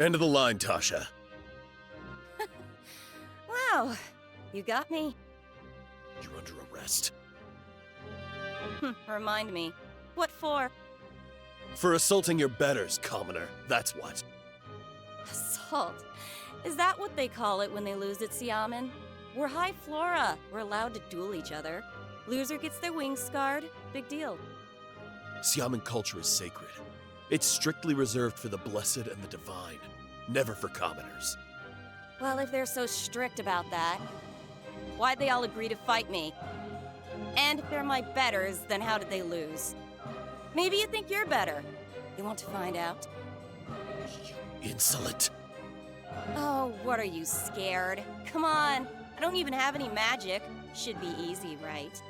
End of the line, Tasha. Wow, you got me. You're under arrest. Remind me. What for? For assaulting your betters, commoner. That's what. Assault. Is that what they call it when they lose at Xiamen? We're high flora. We're allowed to duel each other. Loser gets their wings scarred. Big deal. Xiamen culture is sacred. It's strictly reserved for the blessed and the divine, never for commoners. Well, if they're so strict about that, why'd they all agree to fight me? And if they're my betters, then how did they lose? Maybe you think you're better. You want to find out? You insolent. Oh, what are you, scared? Come on. I don't even have any magic. Should be easy, right?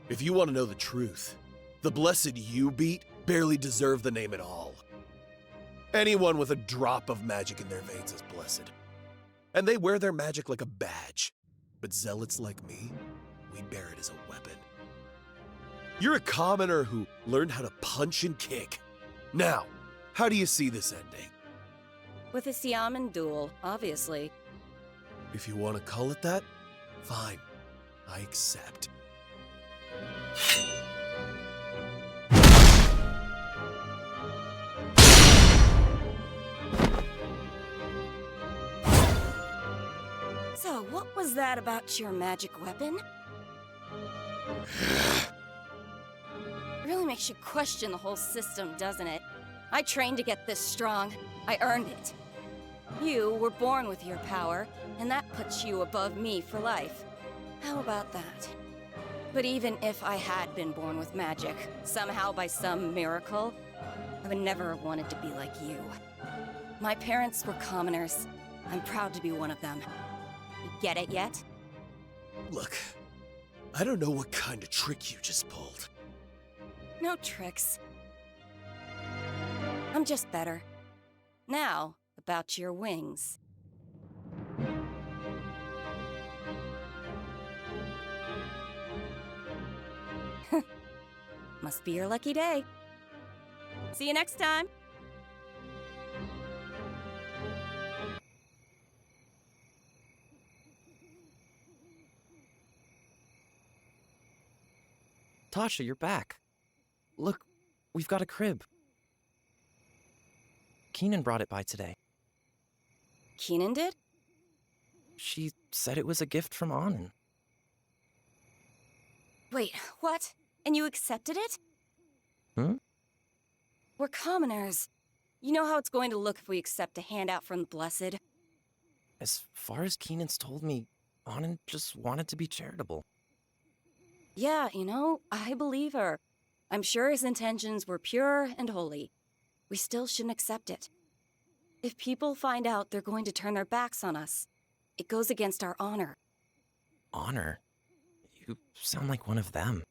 If you want to know the truth, the blessed you beat barely deserve the name at all. Anyone with a drop of magic in their veins is blessed. And they wear their magic like a badge. But zealots like me, we bear it as a weapon. You're a commoner who learned how to punch and kick. Now, how do you see this ending? With a Xiamen duel, obviously. If you want to call it that, fine. I accept. So, what was that about your magic weapon? Really makes you question the whole system, doesn't it? I trained to get this strong. I earned it. You were born with your power, and that puts you above me for life. How about that? But even if I had been born with magic, somehow by some miracle, I would never have wanted to be like you. My parents were commoners. I'm proud to be one of them. You get it yet? Look, I don't know what kind of trick you just pulled. No tricks. I'm just better. Now, about your wings. Must be your lucky day. See you next time. Tasha, you're back. Look, we've got a crib. Keenan brought it by today. Keenan did? She said it was a gift from Anand. Wait, what? And you accepted it? Hmm? We're commoners. You know how it's going to look if we accept a handout from the Blessed. As far as Keenan's told me, Anand just wanted to be charitable. Yeah, you know, I believe her. I'm sure his intentions were pure and holy. We still shouldn't accept it. If people find out they're going to turn their backs on us, it goes against our honor. Honor? You sound like one of them.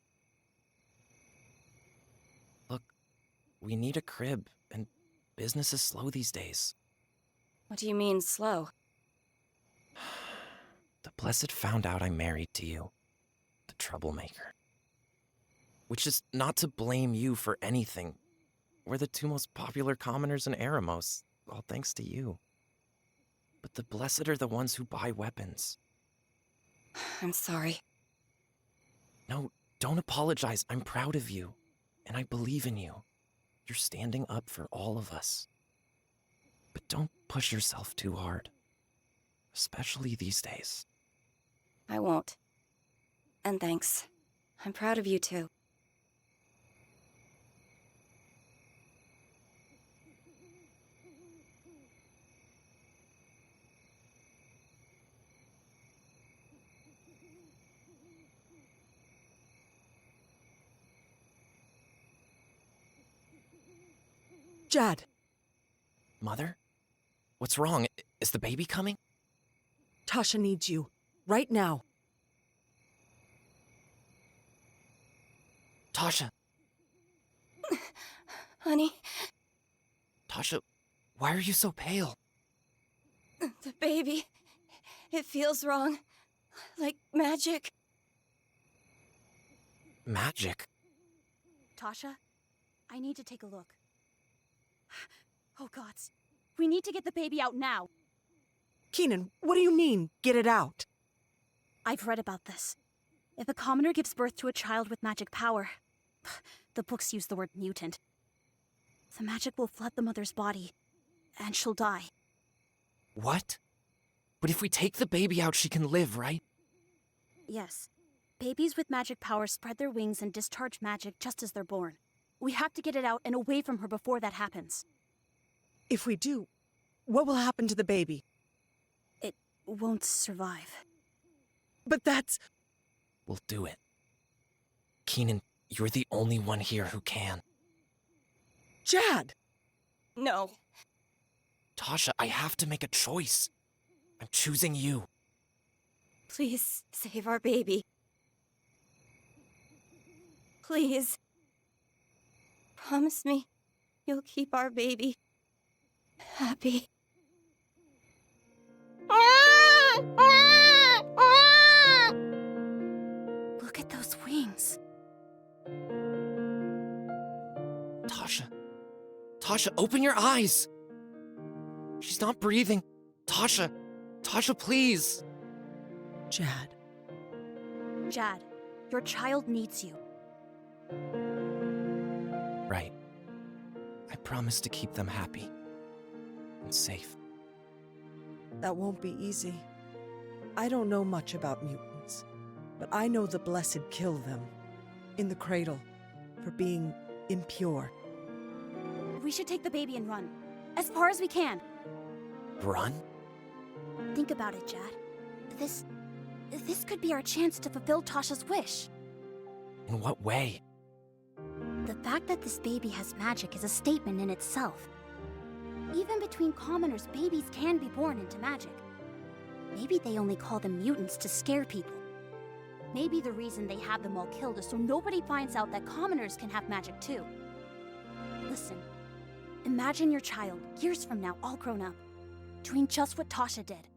Look, we need a crib, and business is slow these days. What do you mean, slow? The Blessed found out I'm married to you, the troublemaker. Which is not to blame you for anything. We're the two most popular commoners in Eremos, all thanks to you. But the Blessed are the ones who buy weapons. I'm sorry. No, don't apologize. I'm proud of you, and I believe in you. You're standing up for all of us. But don't push yourself too hard, especially these days. I won't. And thanks. I'm proud of you too. Jad, Mother? What's wrong? Is the baby coming? Tasha needs you. Right now. Tasha! Honey, Tasha, why are you so pale? the baby. It feels wrong. Like magic. Magic? Tasha, I need to take a look. Oh gods. We need to get the baby out now. Keenan, what do you mean, get it out? I've read about this. If a commoner gives birth to a child with magic power, the books use the word mutant, the magic will flood the mother's body, and she'll die. What? But if we take the baby out, she can live, right? Yes. Babies with magic power spread their wings and discharge magic just as they're born. We have to get it out and away from her before that happens. If we do, what will happen to the baby? It won't survive. But that's... We'll do it. Keenan, you're the only one here who can. Jad! No. Tasha, I have to make a choice. I'm choosing you. Please save our baby. Please. Promise me you'll keep our baby happy. Look at those wings. Tasha. Tasha, open your eyes. She's not breathing. Tasha. Tasha, please. Jad. Jad, your child needs you. Right. I promise to keep them happy and safe. That won't be easy. I don't know much about mutants, but I know the Blessed kill them in the cradle for being impure. We should take the baby and run. As far as we can. Run? Think about it, Jad. This could be our chance to fulfill Tasha's wish. In what way? The fact that this baby has magic is a statement in itself. Even between commoners, babies can be born into magic. Maybe they only call them mutants to scare people. Maybe the reason they have them all killed is so nobody finds out that commoners can have magic too. Listen, imagine your child, years from now, all grown up, doing just what Tasha did,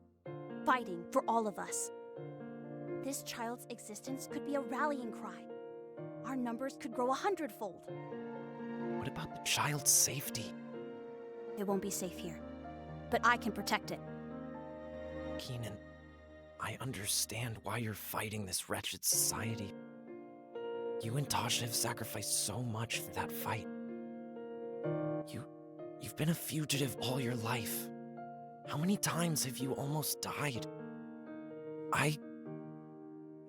fighting for all of us. This child's existence could be a rallying cry. Our numbers could grow 100-fold. What about the child's safety? It won't be safe here, but I can protect it. Keenan, I understand why you're fighting this wretched society. You and Tasha have sacrificed so much for that fight. You've been a fugitive all your life. How many times have you almost died? I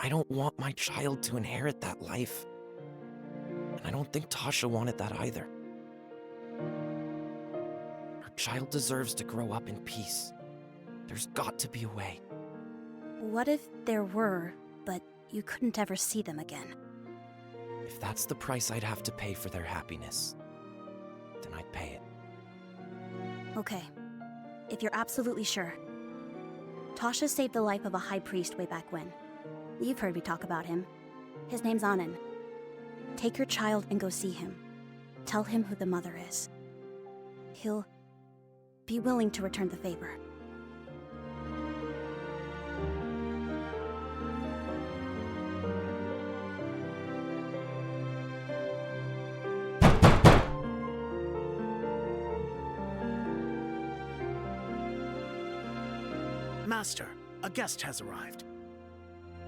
don't want my child to inherit that life. And I don't think Tasha wanted that either. Our child deserves to grow up in peace. There's got to be a way. What if there were, but you couldn't ever see them again? If that's the price I'd have to pay for their happiness, then I'd pay it. Okay, if you're absolutely sure. Tasha saved the life of a high priest way back when. You've heard me talk about him. His name's Anand. Take your child and go see him. Tell him who the mother is. He'll be willing to return the favor. Master, a guest has arrived.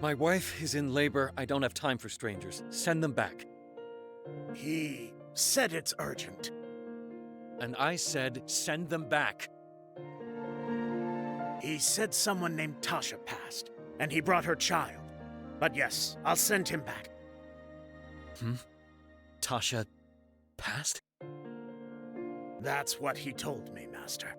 My wife is in labor. I don't have time for strangers. Send them back. He said it's urgent. And I said, send them back. He said someone named Tasha passed, and he brought her child. But yes, I'll send him back. Tasha passed? That's what he told me, Master.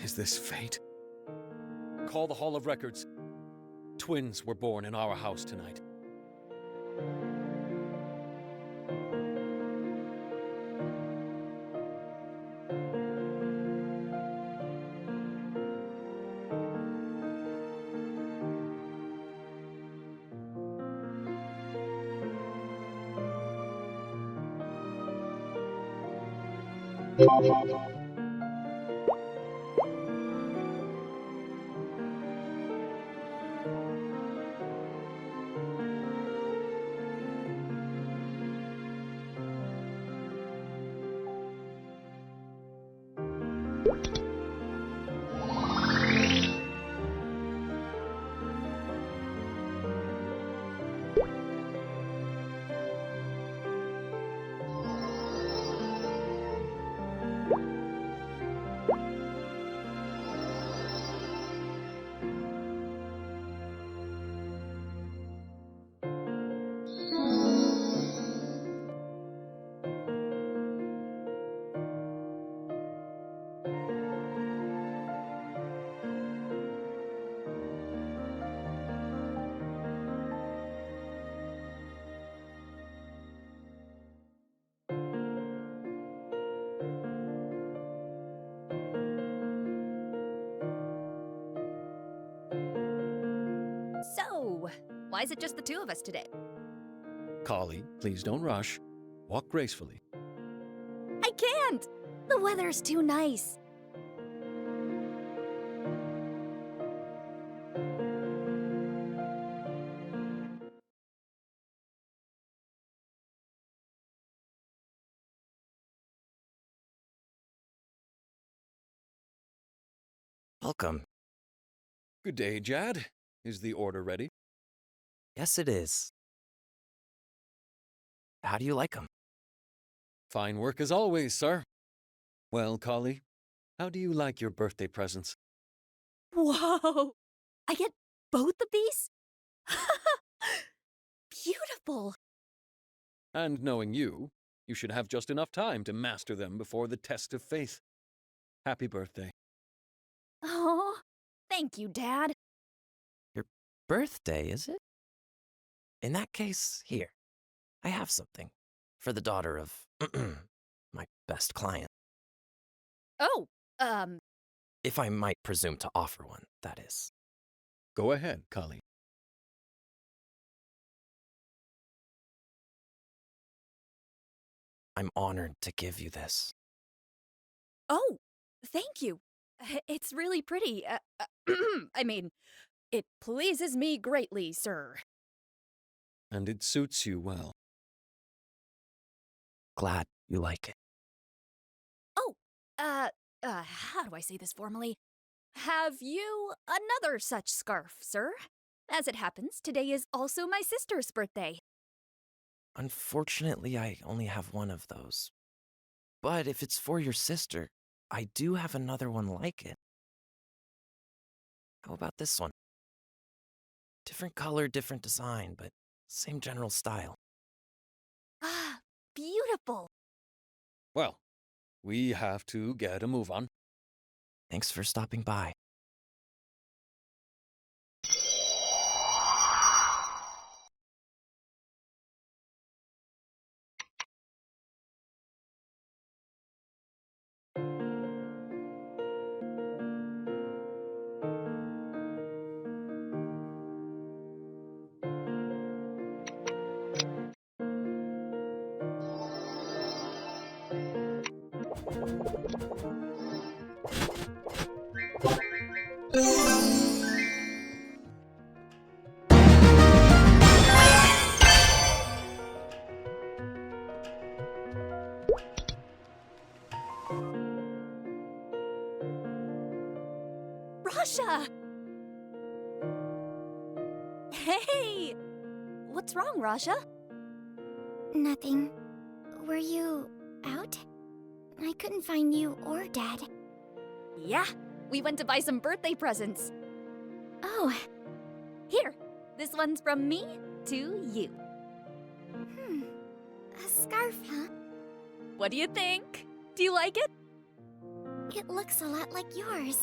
Is this fate? Call the Hall of Records. Twins were born in our house tonight. Why is it just the two of us today? Khali, please don't rush. Walk gracefully. I can't! The weather's too nice. Welcome. Good day, Jad. Is the order ready? Yes, it is. How do you like them? Fine work as always, sir. Well, Khali, how do you like your birthday presents? Whoa! I get both of these? Beautiful! And knowing you, you should have just enough time to master them before the test of faith. Happy birthday. Oh, thank you, Dad. Your birthday, is it? In that case, here. I have something. For the daughter of my best client. Oh, If I might presume to offer one, that is. Go ahead, Khali. I'm honored to give you this. oh, thank you. It's really pretty. I mean, it pleases me greatly, sir. And it suits you well. Glad you like it. Oh, how do I say this formally? Have you another such scarf, sir? As it happens, today is also my sister's birthday. Unfortunately, I only have one of those. But if it's for your sister, I do have another one like it. How about this one? Different color, different design, but same general style. Ah, beautiful. Well, we have to get a move on. Thanks for stopping by. Rasha! Hey! What's wrong, Rasha? Nothing. Were you out? I couldn't find you or Dad. Yeah, we went to buy some birthday presents. Oh, Here, this one's from me to you. a scarf, huh? What do you think? Do you like it? It looks a lot like yours.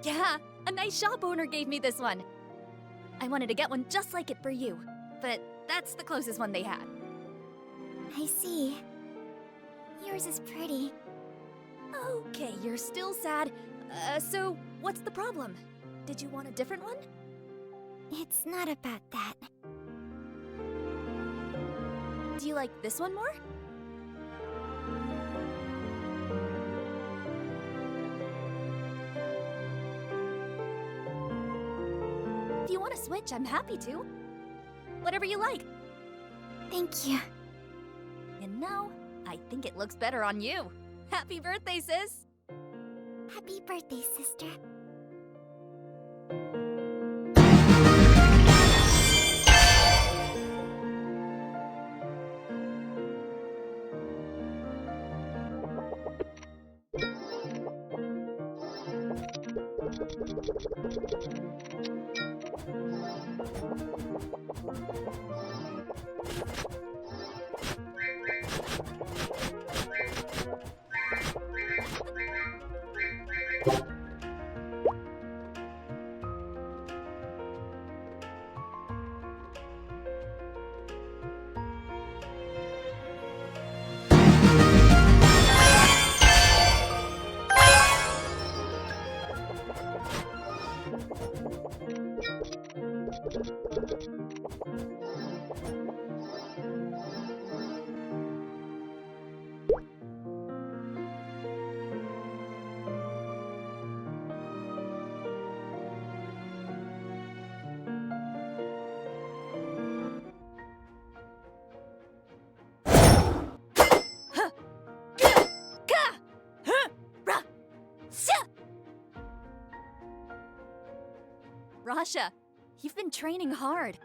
Yeah, a nice shop owner gave me this one. I wanted to get one just like it for you, but that's the closest one they had. I see. Yours is pretty. Okay, you're still sad. So what's the problem? Did you want a different one? It's not about that. Do you like this one more? If you want to switch, I'm happy to. Whatever you like. Thank you. You know, I think it looks better on you. Happy birthday, sis! Happy birthday, sister. Rasha, you've been training hard.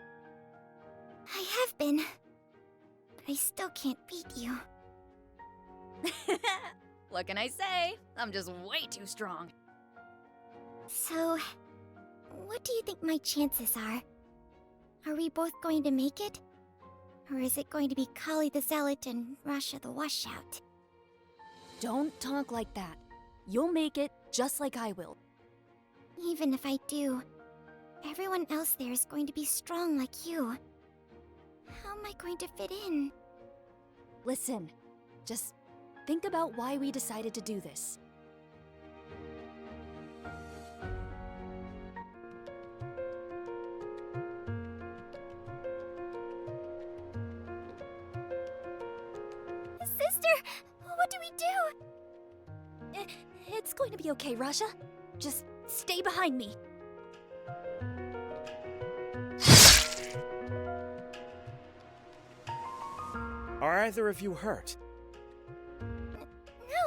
I have been. But I still can't beat you. What can I say? I'm just way too strong. So, what do you think my chances are? Are we both going to make it? Or is it going to be Khali the Zealot and Rasha the Washout? Don't talk like that. You'll make it just like I will. Even if I do, everyone else there is going to be strong like you. How am I going to fit in? Listen, just think about why we decided to do this. Sister, what do we do? It's going to be okay, Rasha. Just stay behind me. Are either of you hurt? No,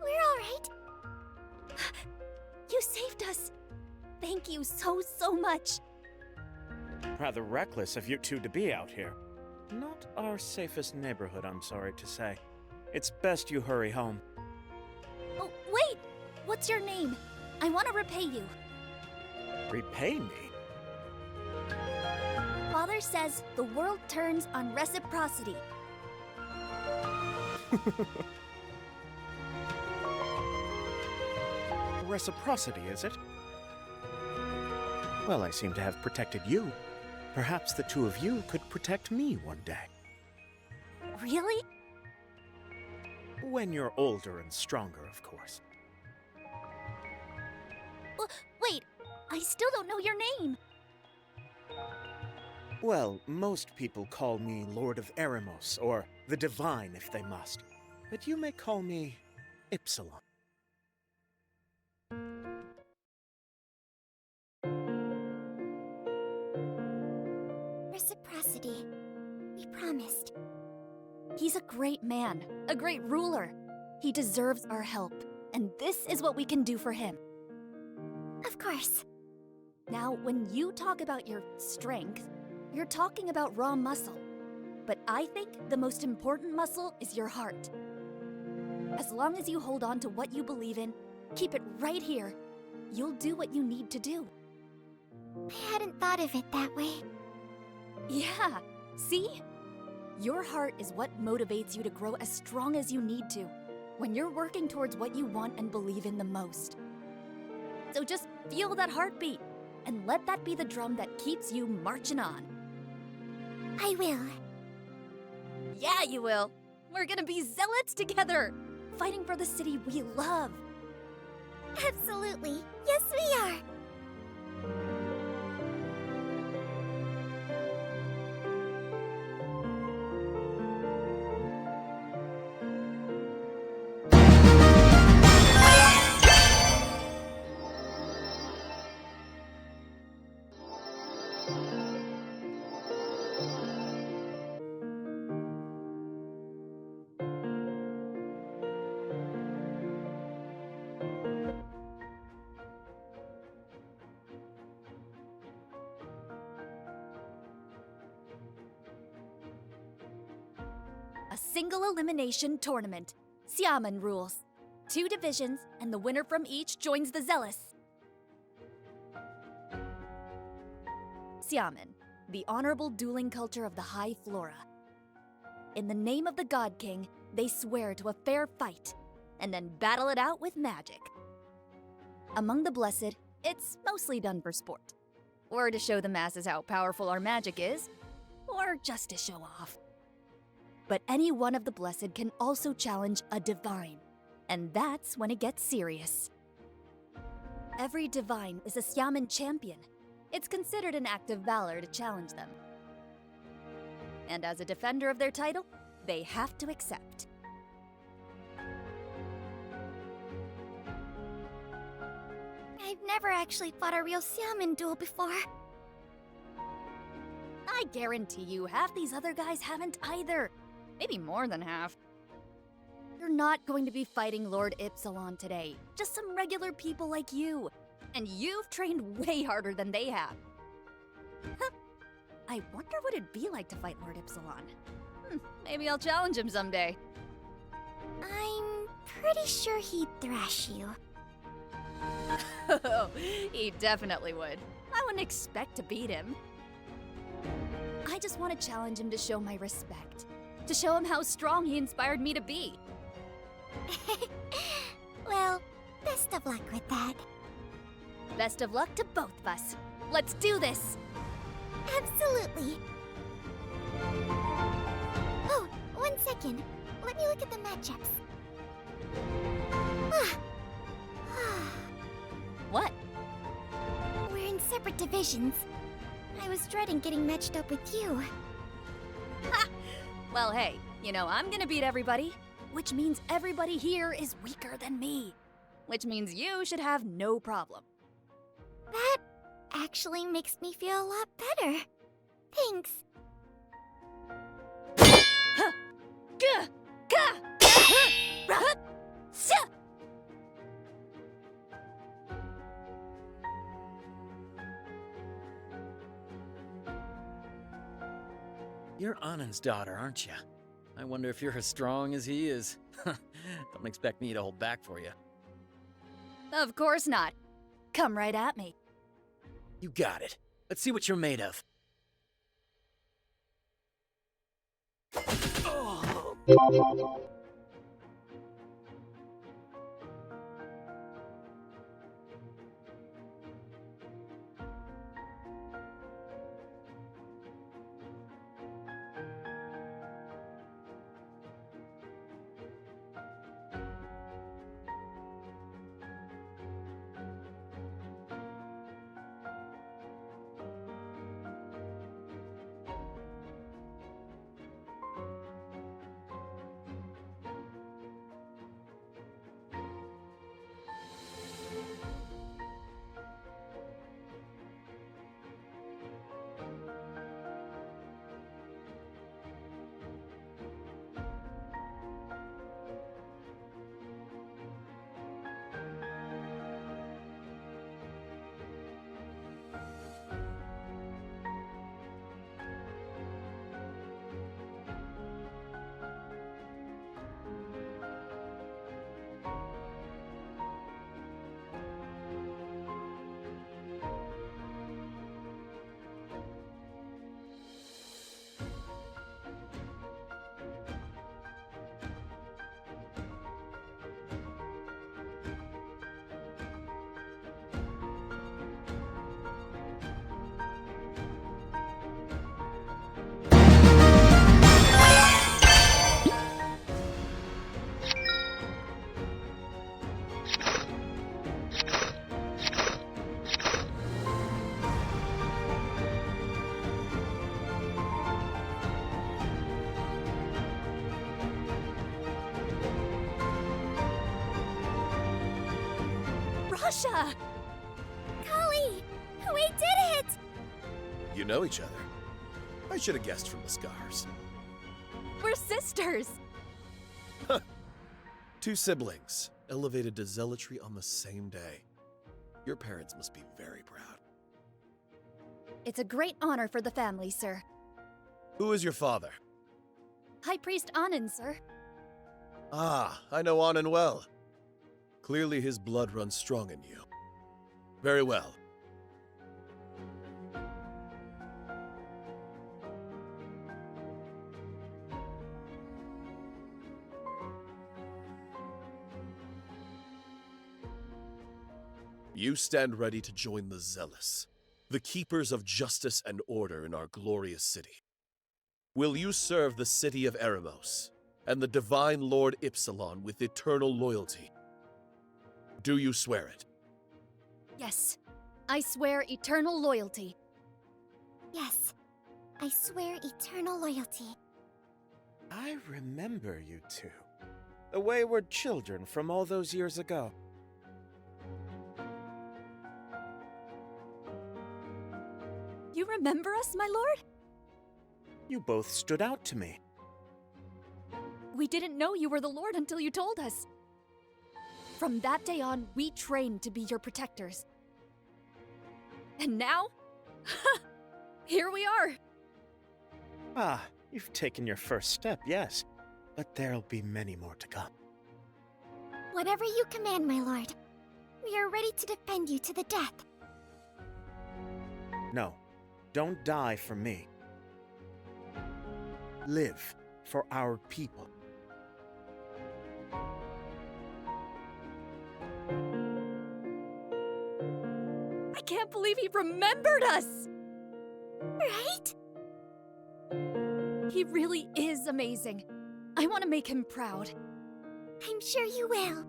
we're all right. You saved us. Thank you so much. Rather reckless of you two to be out here. Not our safest neighborhood, I'm sorry to say. It's best you hurry home. Oh, wait! What's your name? I want to repay you. Repay me? Father says the world turns on reciprocity. Reciprocity, is it? Well, I seem to have protected you. Perhaps the two of you could protect me one day. Really? When you're older and stronger, of course. Wait, I still don't know your name. Well, most people call me Lord of Eremos, or the Divine if they must. But you may call me Ipsilon. Reciprocity. We promised. He's a great man, a great ruler. He deserves our help, and this is what we can do for him. Of course. Now, when you talk about your strength, you're talking about raw muscle. But I think the most important muscle is your heart. As long as you hold on to what you believe in, keep it right here, you'll do what you need to do. I hadn't thought of it that way. Yeah, see? Your heart is what motivates you to grow as strong as you need to, when you're working towards what you want and believe in the most. So just feel that heartbeat, and let that be the drum that keeps you marching on. I will. Yeah, you will. We're gonna be zealots together, fighting for the city we love. Absolutely. Yes, we are. A single elimination tournament. Xiamen rules. 2 divisions, and the winner from each joins the Zealous. Xiamen, the honorable dueling culture of the High Flora. In the name of the God King, they swear to a fair fight, and then battle it out with magic. Among the Blessed, it's mostly done for sport, or to show the masses how powerful our magic is, or just to show off. But any one of the Blessed can also challenge a Divine, and that's when it gets serious. Every Divine is a Xiamen champion. It's considered an act of valor to challenge them. And as a defender of their title, they have to accept. I've never actually fought a real Xiamen duel before. I guarantee you half these other guys haven't either. Maybe more than half. You're not going to be fighting Lord Ipsilon today. Just some regular people like you. And you've trained way harder than they have. I wonder what it'd be like to fight Lord Ipsilon. Maybe I'll challenge him someday. I'm pretty sure he'd thrash you. Oh, he definitely would. I wouldn't expect to beat him. I just want to challenge him to show my respect. To show him how strong he inspired me to be. Well, best of luck with that. Best of luck to both of us. Let's do this! Absolutely. Oh, 1 second. Let me look at the matchups. What? We're in separate divisions. I was dreading getting matched up with you. Ha! Well, hey, you know I'm gonna beat everybody, which means everybody here is weaker than me. Which means you should have no problem. That actually makes me feel a lot better. Thanks. Gah! Gah! Huh! Sha! You're Anand's daughter, aren't you? I wonder if you're as strong as he is. Don't expect me to hold back for you. Of course not. Come right at me. You got it. Let's see what you're made of. Russia! Khali! We did it! You know each other. I should have guessed from the scars. We're sisters! Two siblings, elevated to zealotry on the same day. Your parents must be very proud. It's a great honor for the family, sir. Who is your father? High Priest Anand, sir. Ah, I know Anand well. Clearly his blood runs strong in you. Very well. You stand ready to join the Zealous, the keepers of justice and order in our glorious city. Will you serve the city of Eremos and the divine Lord Ipsilon with eternal loyalty? Do you swear it? Yes. I swear eternal loyalty. Yes. I swear eternal loyalty. I remember you two. The wayward children from all those years ago. You remember us, my lord? You both stood out to me. We didn't know you were the lord until you told us. From that day on, we trained to be your protectors. And now? Here we are! Ah, you've taken your first step, yes. But there'll be many more to come. Whatever you command, my lord. We are ready to defend you to the death. No, don't die for me. Live for our people. I can't believe he remembered us! Right? He really is amazing. I want to make him proud. I'm sure you will.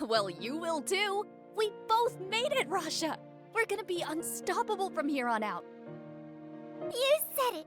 Well, you will too. We both made it, Rasha. We're gonna be unstoppable from here on out. You said it.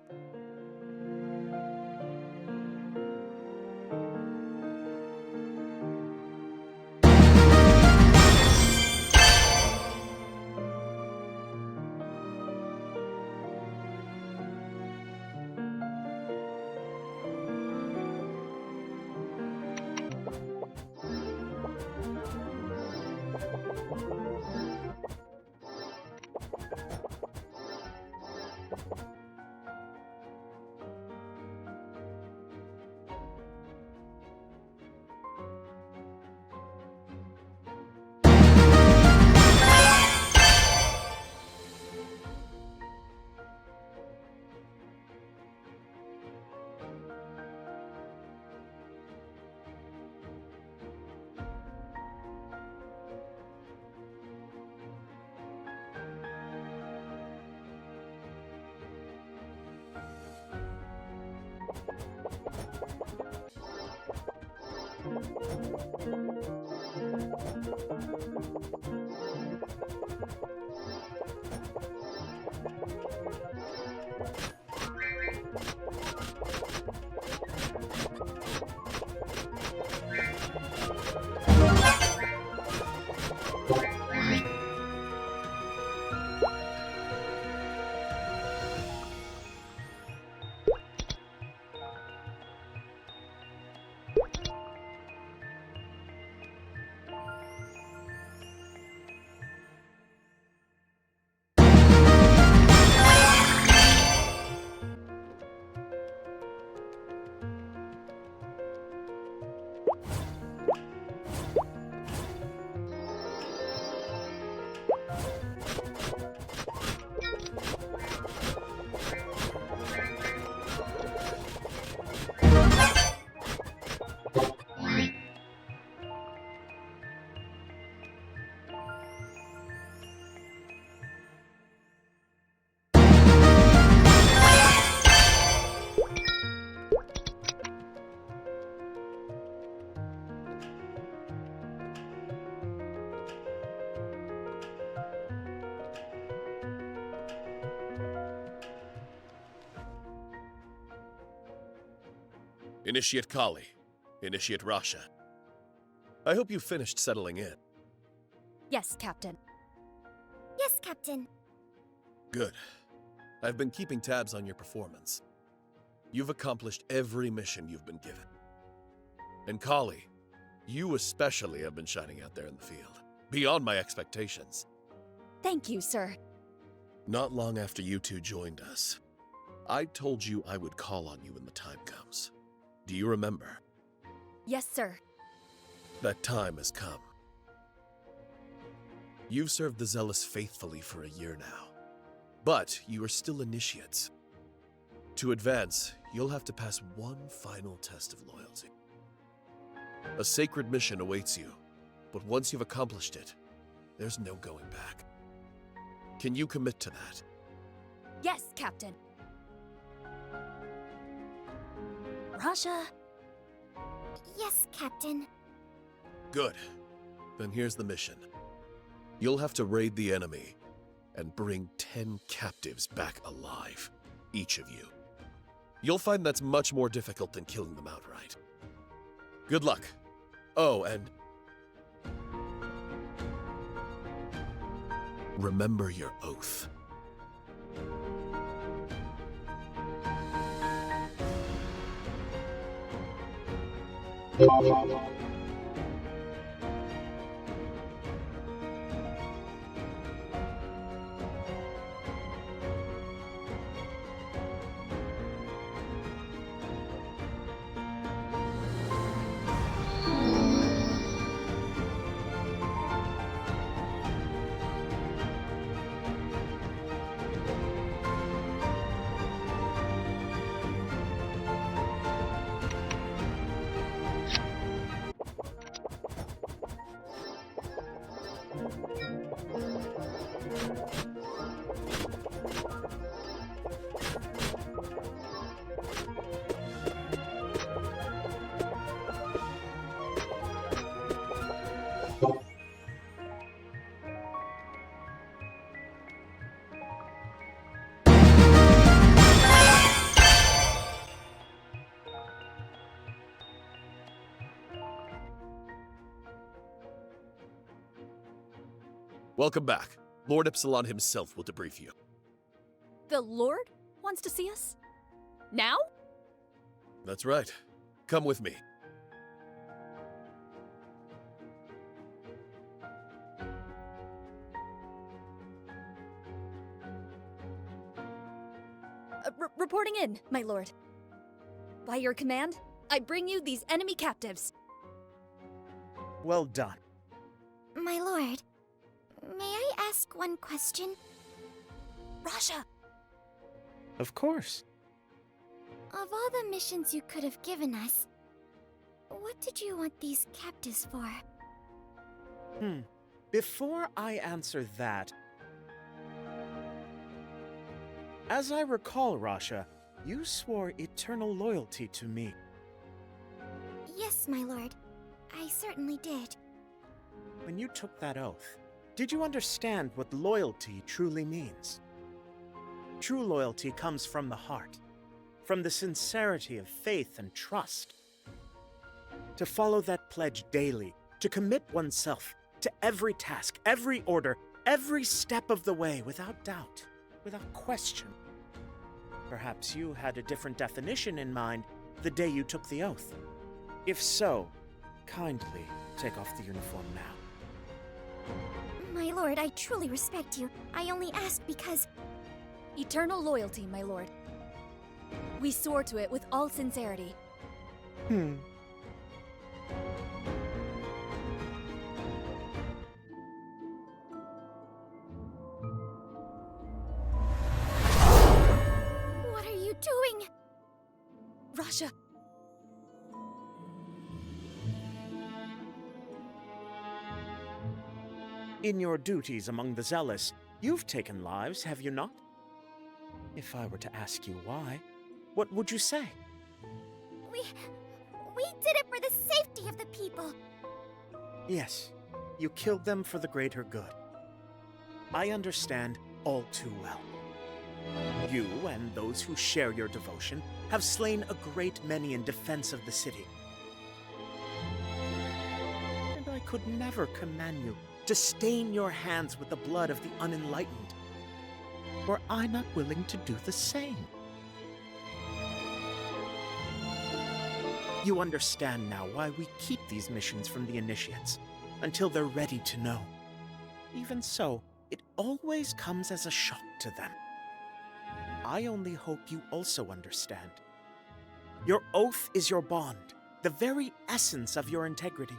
Initiate Khali, Initiate Rasha. I hope you finished settling in. Yes, Captain. Yes, Captain. Good. I've been keeping tabs on your performance. You've accomplished every mission you've been given. And Khali, you especially have been shining out there in the field, beyond my expectations. Thank you, sir. Not long after you two joined us, I told you I would call on you when the time comes. Do you remember? Yes, sir. That time has come. You've served the Zealous faithfully for a year now, but you are still initiates. To advance, you'll have to pass one final test of loyalty. A sacred mission awaits you, but once you've accomplished it, there's no going back. Can you commit to that? Yes, Captain. Rasha. Yes, Captain. Good. Then here's the mission. You'll have to raid the enemy and bring 10 captives back alive, each of you. You'll find that's much more difficult than killing them outright. Good luck. Oh, and remember your oath. Welcome back. Lord Epsilon himself will debrief you. The Lord wants to see us? Now? That's right. Come with me. Reporting in, my lord. By your command, I bring you these enemy captives. Well done. My lord, may I ask one question? Rasha! Of course. Of all the missions you could have given us, what did you want these captives for? Before I answer that, as I recall, Rasha, you swore eternal loyalty to me. Yes, my lord. I certainly did. When you took that oath, did you understand what loyalty truly means? True loyalty comes from the heart, from the sincerity of faith and trust. To follow that pledge daily, to commit oneself to every task, every order, every step of the way without doubt, without question. Perhaps you had a different definition in mind the day you took the oath. If so, kindly take off the uniform now. My lord, I truly respect you. I only asked because... Eternal loyalty, my lord. We swore to it with all sincerity. What are you doing? Rasha! In your duties among the Zealous, you've taken lives, have you not? If I were to ask you why, what would you say? We did it for the safety of the people. Yes, you killed them for the greater good. I understand all too well. You and those who share your devotion have slain a great many in defense of the city. And I could never command you to stain your hands with the blood of the unenlightened. Were I not willing to do the same? You understand now why we keep these missions from the initiates, until they're ready to know. Even so, it always comes as a shock to them. I only hope you also understand. Your oath is your bond, the very essence of your integrity.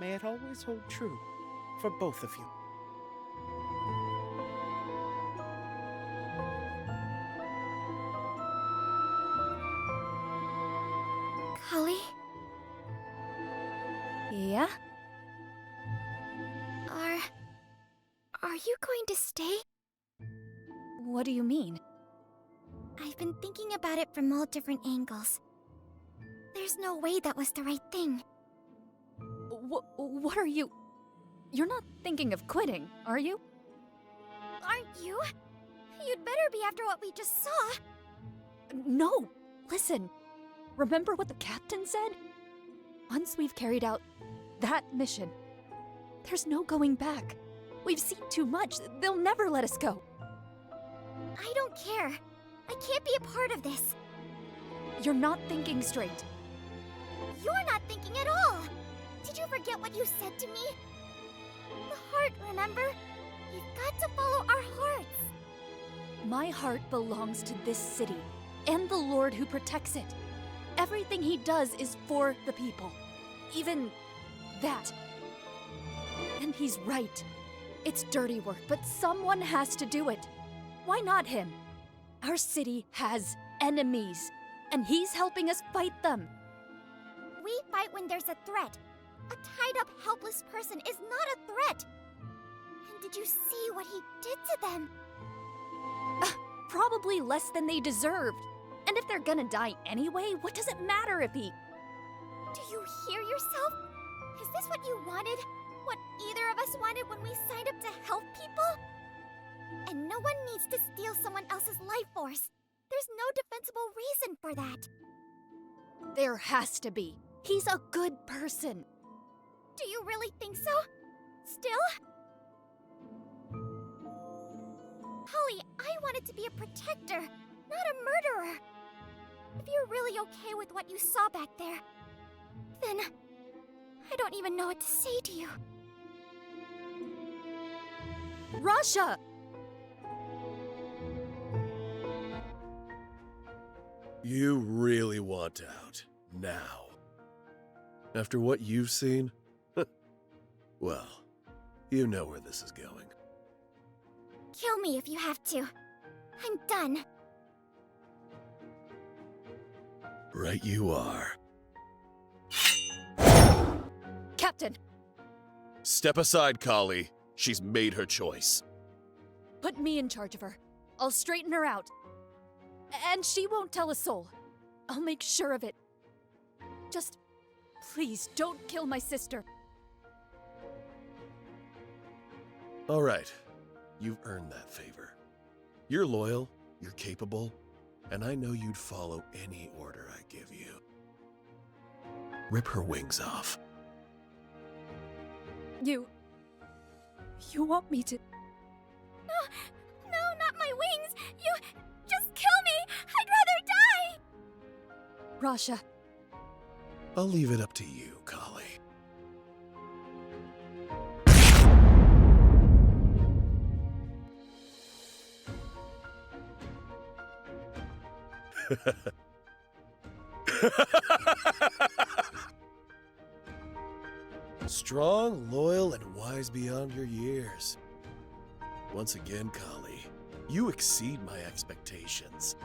May it always hold true for both of you. Khali? Yeah? Are you going to stay? What do you mean? I've been thinking about it from all different angles. There's no way that was the right thing. What are you... You're not thinking of quitting, are you? Aren't you? You'd better be after what we just saw. No! Listen. Remember what the captain said? Once we've carried out that mission, there's no going back. We've seen too much. They'll never let us go. I don't care. I can't be a part of this. You're not thinking straight. You're not thinking at all. Did you forget what you said to me? The heart, remember? You've got to follow our hearts. My heart belongs to this city, and the Lord who protects it. Everything he does is for the people. Even that. And he's right. It's dirty work, but someone has to do it. Why not him? Our city has enemies, and he's helping us fight them. We fight when there's a threat. A tied-up, helpless person is not a threat. And did you see what he did to them? Probably less than they deserved. And if they're gonna die anyway, what does it matter if he... Do you hear yourself? Is this what you wanted? What either of us wanted when we signed up to help people? And no one needs to steal someone else's life force. There's no defensible reason for that. There has to be. He's a good person. Do you really think so? Still? Khali, I wanted to be a protector, not a murderer. If you're really okay with what you saw back there, then I don't even know what to say to you. Rasha! You really want out now. After what you've seen? Well, you know where this is going. Kill me if you have to. I'm done. Right you are. Captain, Step aside, Khali. She's made her choice. put me in charge of her. I'll straighten her out. And she won't tell a soul. I'll make sure of it. Just, please, don't kill my sister. All right. You've earned that favor. You're loyal, you're capable, and I know you'd follow any order I give you. Rip her wings off. You want me to... No, not my wings! You... just kill me! I'd rather die! Rasha, I'll leave it up to you, Khali. Strong, loyal, and wise beyond your years. Once again, Khali, you exceed my expectations.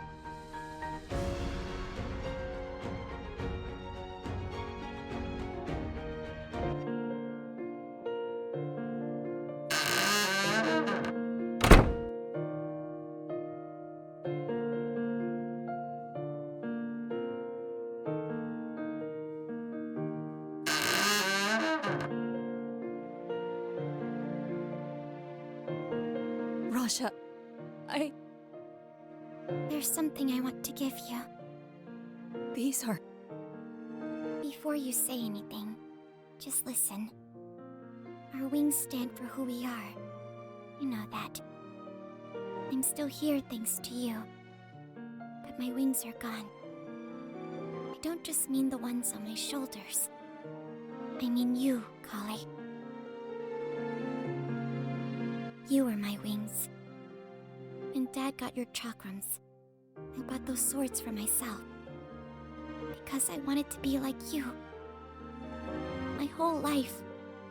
Rasha, There's something I want to give you. these are... Before you say anything, just listen. Our wings stand for who we are. You know that. I'm still here thanks to you. But my wings are gone. I don't just mean the ones on my shoulders. I mean you, Khali. You were my wings. When Dad got your chakrams, I bought those swords for myself. Because I wanted to be like you. My whole life,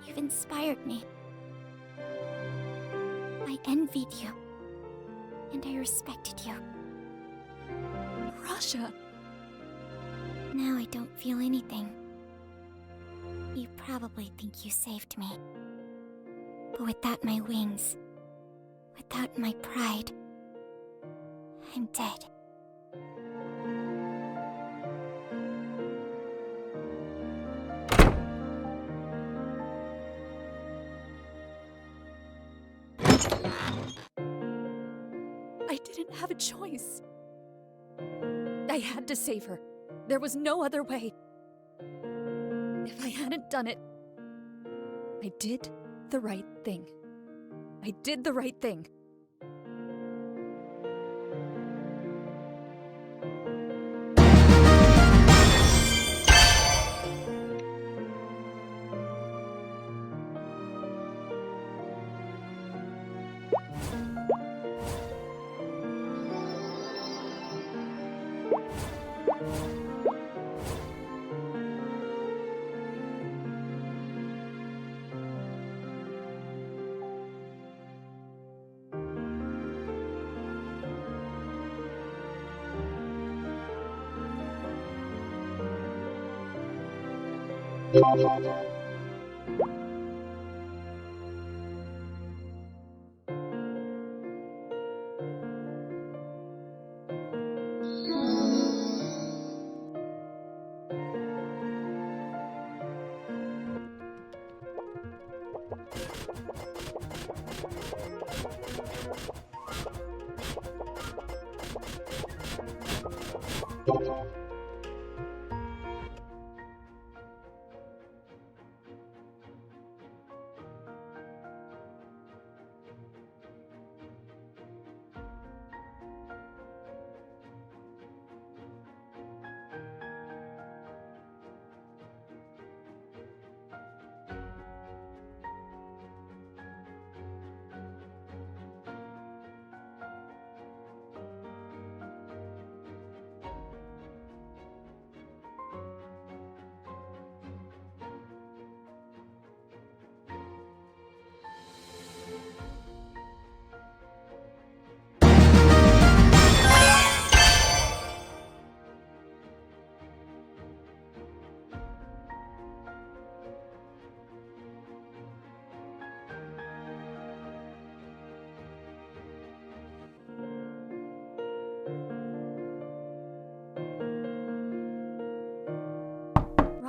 you've inspired me. I envied you. And I respected you. Rasha, Now I don't feel anything. You probably think you saved me. But without my wings, without my pride, I'm dead. I didn't have a choice. I had to save her. There was no other way. If I hadn't done it, I did the right thing. I did the right thing.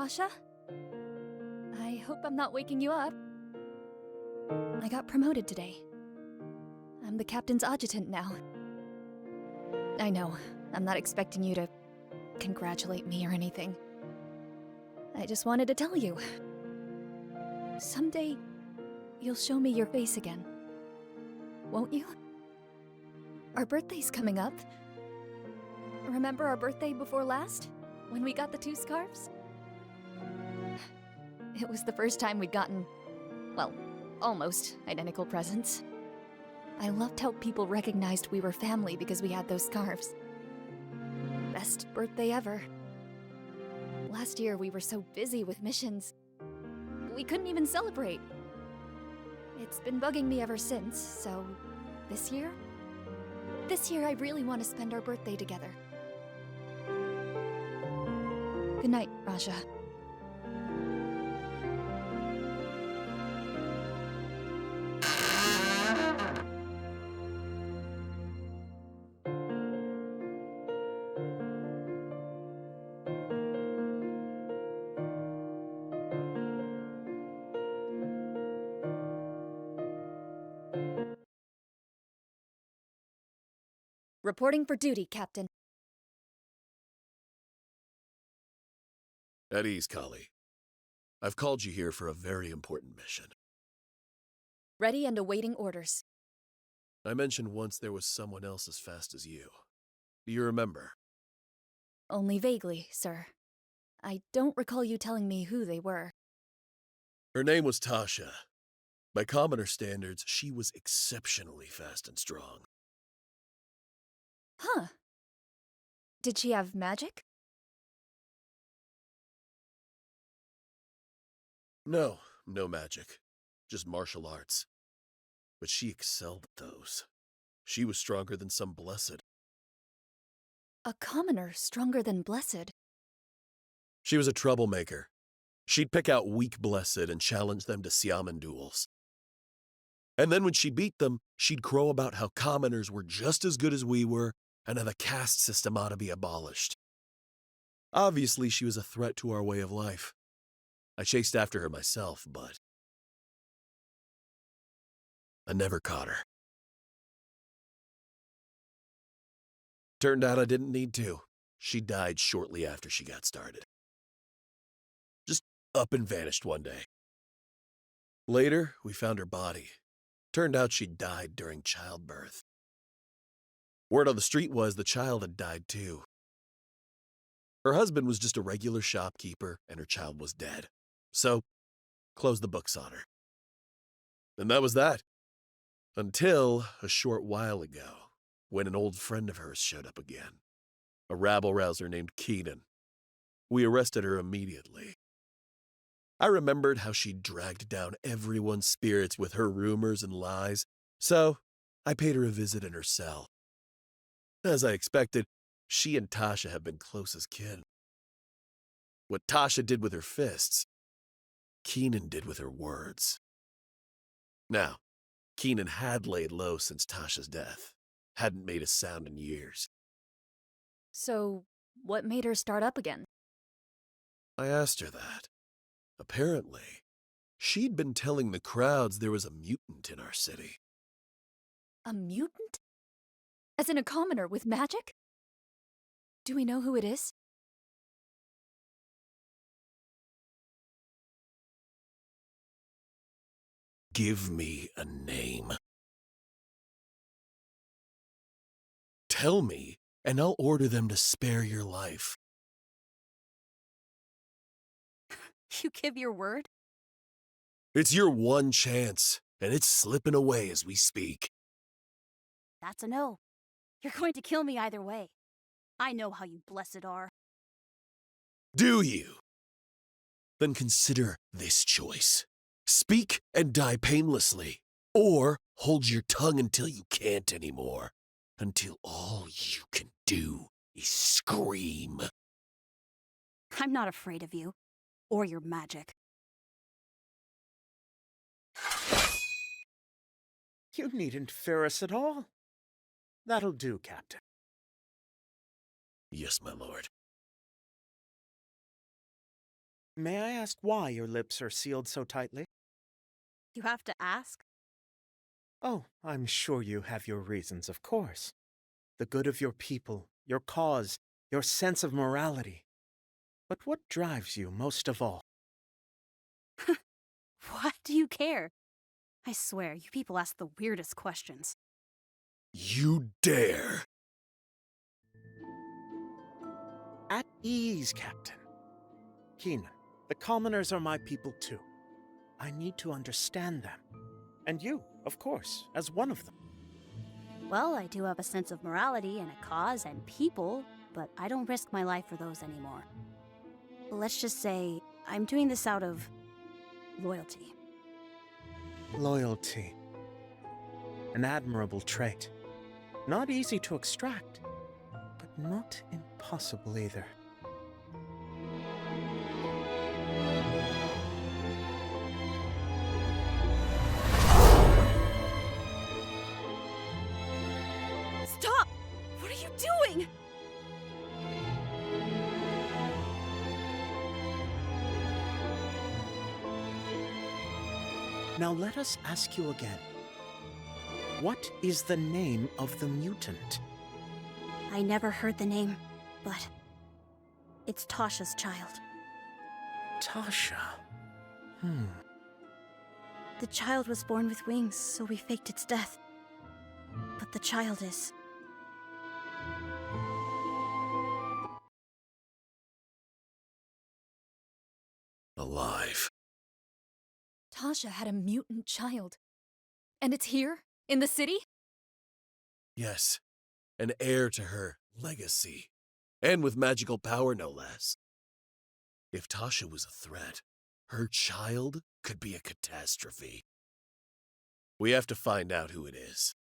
Tasha? I hope I'm not waking you up. I got promoted today. I'm the captain's adjutant now. I know, I'm not expecting you to congratulate me or anything. I just wanted to tell you. Someday, you'll show me your face again. Won't you? Our birthday's coming up. Remember our birthday before last? When we got the 2 scarves? It was the first time we'd gotten, well, almost identical presents. I loved how people recognized we were family because we had those scarves. Best birthday ever. Last year we were so busy with missions, we couldn't even celebrate. It's been bugging me ever since, so this year I really want to spend our birthday together. Good night, Raja. Reporting for duty, Captain. At ease, Khali. I've called you here for a very important mission. Ready and awaiting orders. I mentioned once there was someone else as fast as you. Do you remember? Only vaguely, sir. I don't recall you telling me who they were. Her name was Tasha. By commoner standards, she was exceptionally fast and strong. Huh. Did she have magic? No magic. Just martial arts. But she excelled at those. She was stronger than some blessed. A commoner stronger than Blessed? She was a troublemaker. She'd pick out weak blessed and challenge them to Siamen duels. And then when she beat them, she'd crow about how commoners were just as good as we were and how the caste system ought to be abolished. Obviously, she was a threat to our way of life. I chased after her myself, but I never caught her. Turned out I didn't need to. She died shortly after she got started. Just up and vanished one day. Later, we found her body. Turned out she'd died during childbirth. Word on the street was the child had died too. Her husband was just a regular shopkeeper, and her child was dead. So, closed the books on her. And that was that. Until a short while ago, when an old friend of hers showed up again. A rabble-rouser named Keenan. We arrested her immediately. I remembered how she dragged down everyone's spirits with her rumors and lies, so I paid her a visit in her cell. As I expected, she and Tasha have been close as kin. What Tasha did with her fists, Keenan did with her words. Now, Keenan had laid low since Tasha's death. Hadn't made a sound in years. So, what made her start up again? I asked her that. Apparently, she'd been telling the crowds there was a mutant in our city. A mutant? As in a commoner with magic? Do we know who it is? Give me a name. Tell me, and I'll order them to spare your life. You give your word? It's your one chance, and it's slipping away as we speak. That's a no. You're going to kill me either way. I know how you blessed are. Do you? Then consider this choice. Speak and die painlessly, or hold your tongue until you can't anymore. Until all you can do is scream. I'm not afraid of you, or your magic. You needn't fear us at all. That'll do, Captain. Yes, my lord. May I ask why your lips are sealed so tightly? You have to ask? Oh, I'm sure you have your reasons, of course. The good of your people, your cause, your sense of morality. But what drives you most of all? What do you care? I swear, you people ask the weirdest questions. You dare! At ease, Captain. Keenan, the commoners are my people too. I need to understand them. And you, of course, as one of them. Well, I do have a sense of morality and a cause and people, but I don't risk my life for those anymore. Let's just say I'm doing this out of loyalty. Loyalty. An admirable trait. Not easy to extract, but not impossible either. Stop! What are you doing? Now let us ask you again. What is the name of the mutant? I never heard the name, but it's Tasha's child. Tasha. The child was born with wings, so we faked its death. But the child is... Alive. Tasha had a mutant child. And it's here? In the city? Yes, an heir to her legacy. And with magical power, no less. If Tasha was a threat, her child could be a catastrophe. We have to find out who it is.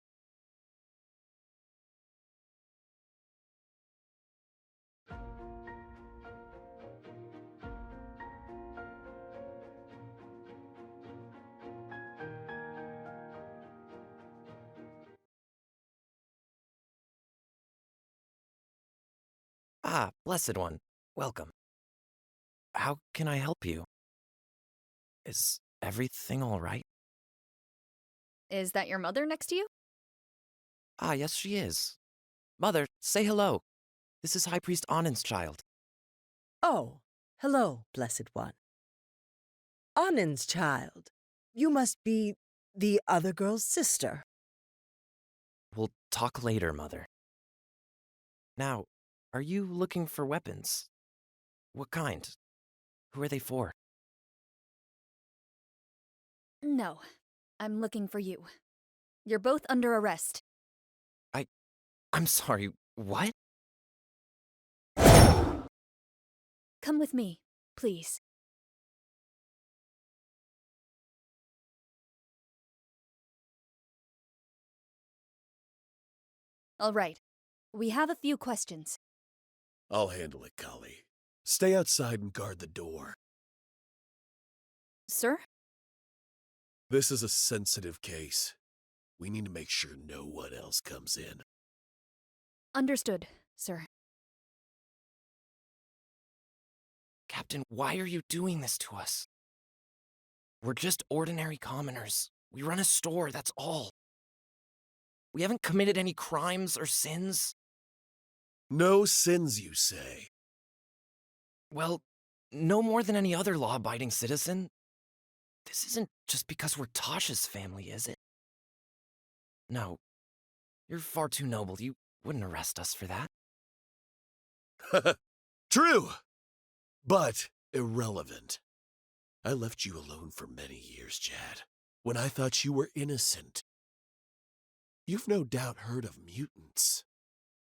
Ah, Blessed One, welcome. How can I help you? Is everything all right? Is that your mother next to you? Ah, yes, she is. Mother, say hello. This is High Priest Anand's child. Oh, hello, Blessed One. Anand's child. You must be the other girl's sister. We'll talk later, Mother. Now, are you looking for weapons? What kind? Who are they for? No. I'm looking for you. You're both under arrest. I'm sorry, what? Come with me, please. All right. We have a few questions. I'll handle it, Khali. Stay outside and guard the door. Sir? This is a sensitive case. We need to make sure no one else comes in. Understood, sir. Captain, why are you doing this to us? We're just ordinary commoners. We run a store, that's all. We haven't committed any crimes or sins. No sins, you say? Well, no more than any other law-abiding citizen. This isn't just because we're Tasha's family, is it? No. You're far too noble. You wouldn't arrest us for that. True, but irrelevant. I left you alone for many years, Chad, when I thought you were innocent. You've no doubt heard of mutants.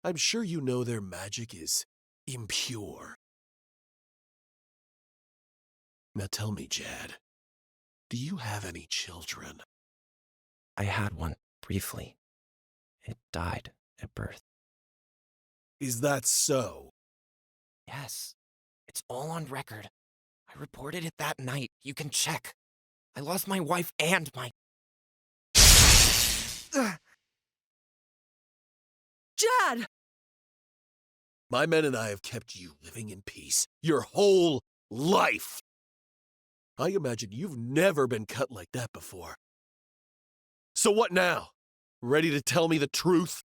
I'm sure you know their magic is impure. Now tell me, Chad, do you have any children? I had one, briefly. It died at birth. Is that so? Yes. It's all on record. I reported it that night. You can check. I lost my wife and my... Jad! My men and I have kept you living in peace your whole life. I imagine you've never been cut like that before. So what now? Ready to tell me the truth?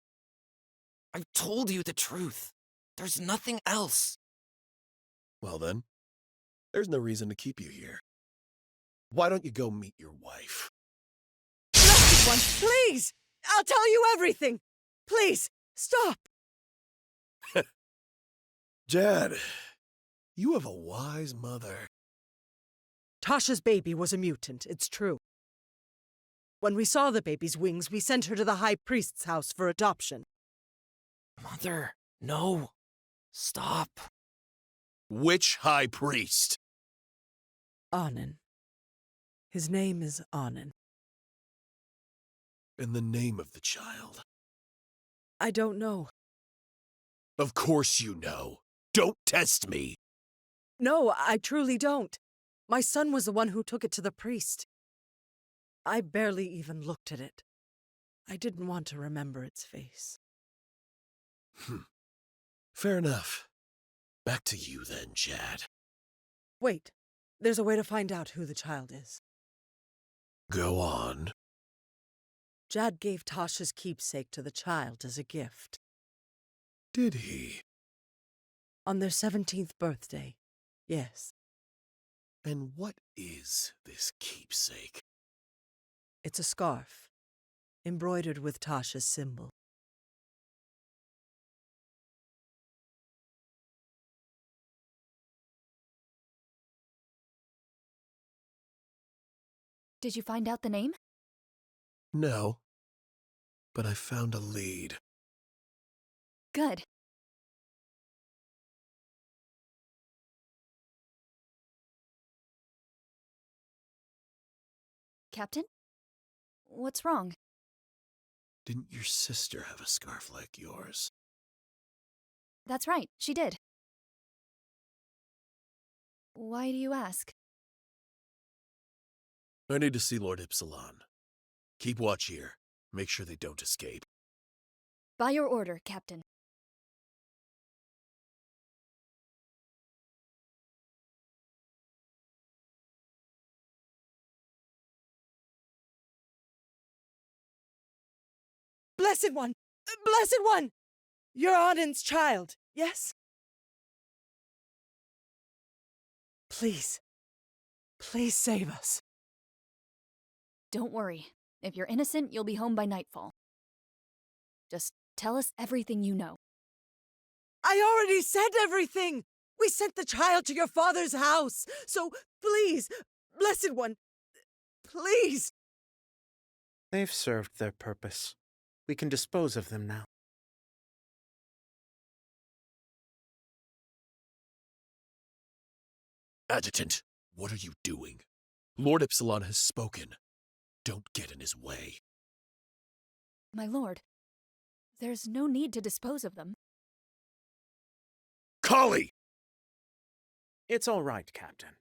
I've told you the truth. There's nothing else. Well then, there's no reason to keep you here. Why don't you go meet your wife? Blessed One, please! I'll tell you everything! Please, stop! Jad, you have a wise mother. Tasha's baby was a mutant, it's true. When we saw the baby's wings, we sent her to the High Priest's house for adoption. Mother, no. Stop. Which high priest? Anand. His name is Anand. And the name of the child? I don't know. Of course you know. Don't test me. No, I truly don't. My son was the one who took it to the priest. I barely even looked at it. I didn't want to remember its face. Fair enough. Back to you then, Jad. Wait, there's a way to find out who the child is. Go on. Jad gave Tasha's keepsake to the child as a gift. Did he? On their 17th birthday, yes. And what is this keepsake? It's a scarf, embroidered with Tasha's symbol. Did you find out the name? No. But I found a lead. Good. Captain? What's wrong? Didn't your sister have a scarf like yours? That's right, she did. Why do you ask? I need to see Lord Ipsilon. Keep watch here. Make sure they don't escape. By your order, Captain. Blessed One! Blessed One! You're Anand's child, yes? Please. Please save us. Don't worry. If you're innocent, you'll be home by nightfall. Just tell us everything you know. I already said everything! We sent the child to your father's house, so please, Blessed One, please! They've served their purpose. We can dispose of them now. Adjutant, what are you doing? Lord Ipsilon has spoken. Don't get in his way. My lord, there's no need to dispose of them. Khali! It's all right, Captain.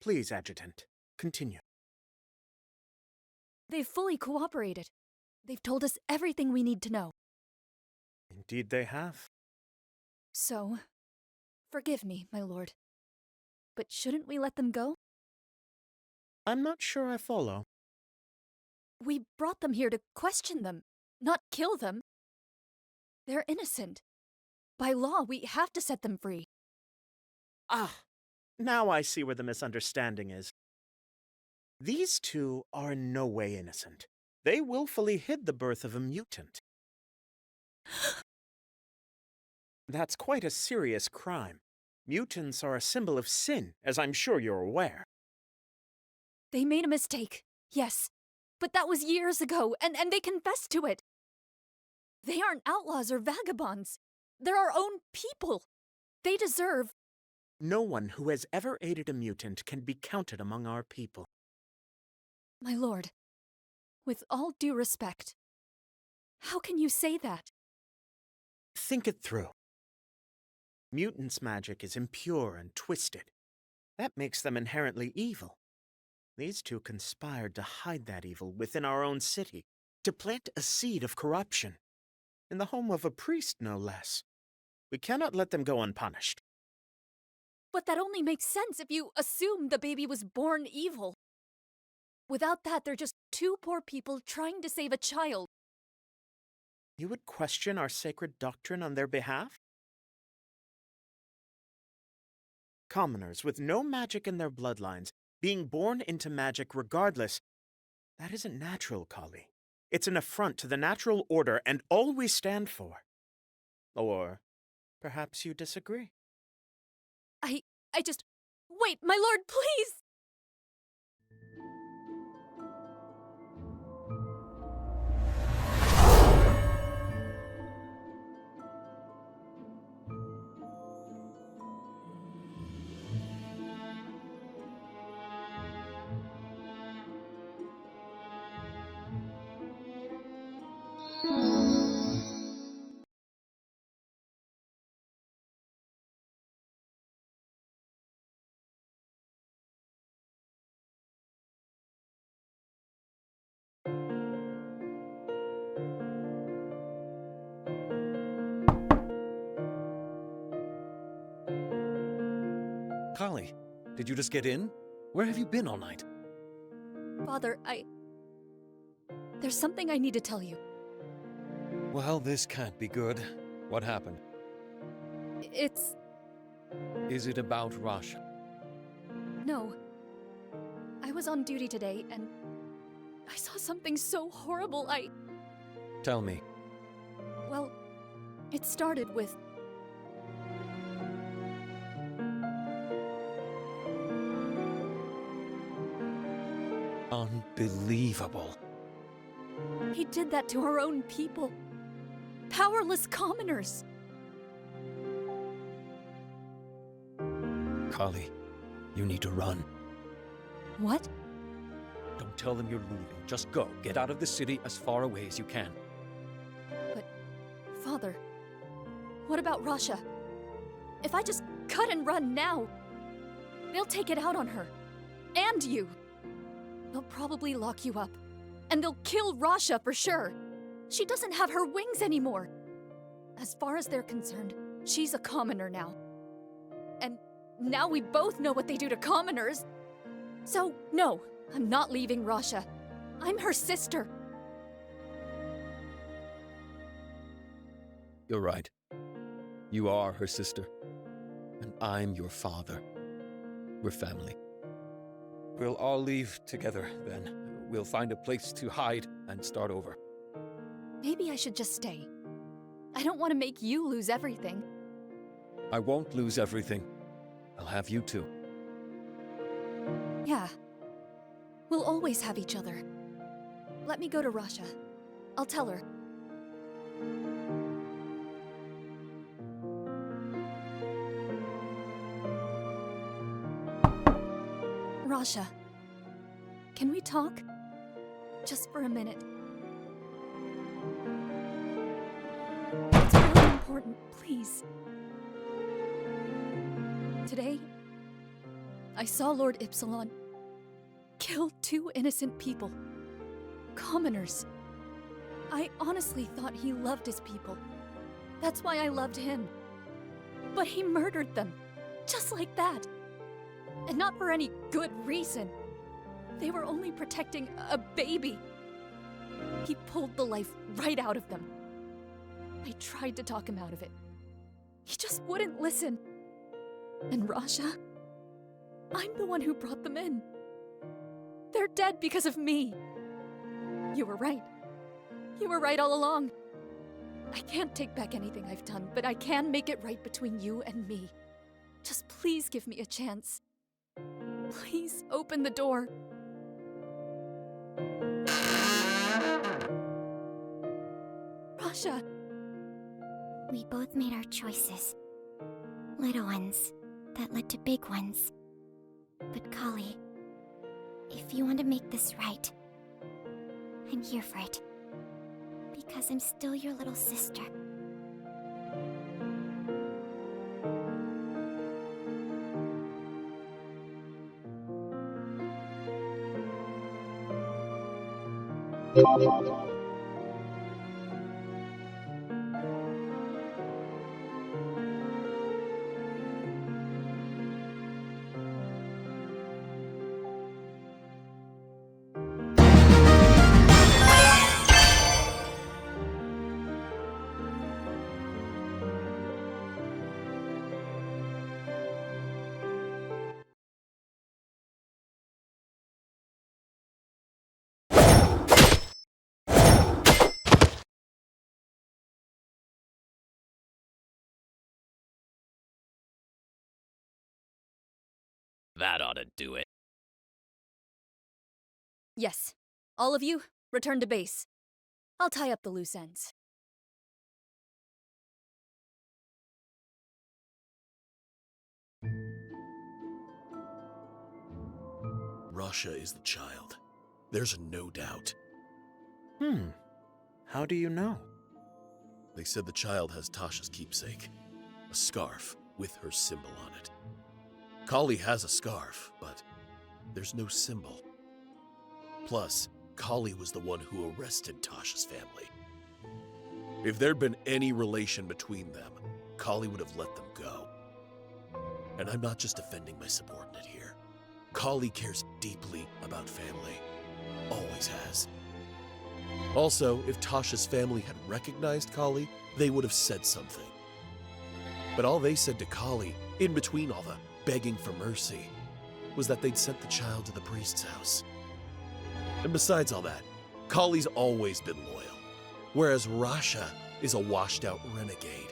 Please, Adjutant, continue. They've fully cooperated. They've told us everything we need to know. Indeed they have. So, forgive me, my lord. But shouldn't we let them go? I'm not sure I follow. We brought them here to question them, not kill them. They're innocent. By law, we have to set them free. Ah, now I see where the misunderstanding is. These two are in no way innocent. They willfully hid the birth of a mutant. That's quite a serious crime. Mutants are a symbol of sin, as I'm sure you're aware. They made a mistake, yes. But that was years ago, and they confessed to it. They aren't outlaws or vagabonds. They're our own people. They deserve... No one who has ever aided a mutant can be counted among our people. My lord, with all due respect, how can you say that? Think it through. Mutants' magic is impure and twisted. That makes them inherently evil. These two conspired to hide that evil within our own city, to plant a seed of corruption. In the home of a priest, no less. We cannot let them go unpunished. But that only makes sense if you assume the baby was born evil. Without that, they're just two poor people trying to save a child. You would question our sacred doctrine on their behalf? Commoners with no magic in their bloodlines, being born into magic regardless, that isn't natural, Khali. It's an affront to the natural order and all we stand for. Or perhaps you disagree. Wait, my lord, please! Khali, did you just get in? Where have you been all night? Father, there's something I need to tell you. Well, this can't be good. What happened? It's... Is it about Rosh? No. I was on duty today, and I saw something so horrible, Tell me. Well, it started with... Unbelievable. He did that to our own people. Powerless commoners. Khali, you need to run. What? Don't tell them you're leaving. Just go. Get out of the city as far away as you can. But, Father, what about Rasha? If I just cut and run now, they'll take it out on her. And you. They'll probably lock you up. And they'll kill Rasha for sure. She doesn't have her wings anymore. As far as they're concerned, she's a commoner now. And now we both know what they do to commoners. So, no, I'm not leaving Rasha. I'm her sister. You're right. You are her sister. And I'm your father. We're family. We'll all leave together, then. We'll find a place to hide and start over. Maybe I should just stay. I don't want to make you lose everything. I won't lose everything. I'll have you too. Yeah. We'll always have each other. Let me go to Rasha. I'll tell her. Rasha, can we talk? Just for a minute. It's really important, please. Today, I saw Lord Ypsilon kill 2 innocent people. Commoners. I honestly thought he loved his people. That's why I loved him. But he murdered them. Just like that. And not for any good reason. They were only protecting a baby. He pulled the life right out of them. I tried to talk him out of it. He just wouldn't listen. And Rasha, I'm the one who brought them in. They're dead because of me. You were right. You were right all along. I can't take back anything I've done, but I can make it right between you and me. Just please give me a chance. Please open the door. Rasha. We both made our choices. Little ones that led to big ones. But Khali, if you want to make this right, I'm here for it. Because I'm still your little sister. That ought to do it. Yes. All of you, return to base. I'll tie up the loose ends. Russia is the child. There's no doubt. How do you know? They said the child has Tasha's keepsake, a scarf with her symbol on it. Khali has a scarf, but there's no symbol. Plus, Khali was the one who arrested Tasha's family. If there'd been any relation between them, Khali would have let them go. And I'm not just defending my subordinate here. Khali cares deeply about family. Always has. Also, if Tasha's family had recognized Khali, they would have said something. But all they said to Khali, in between all the begging for mercy, was that they'd sent the child to the priest's house. And besides all that, Khali's always been loyal, whereas Rasha is a washed-out renegade.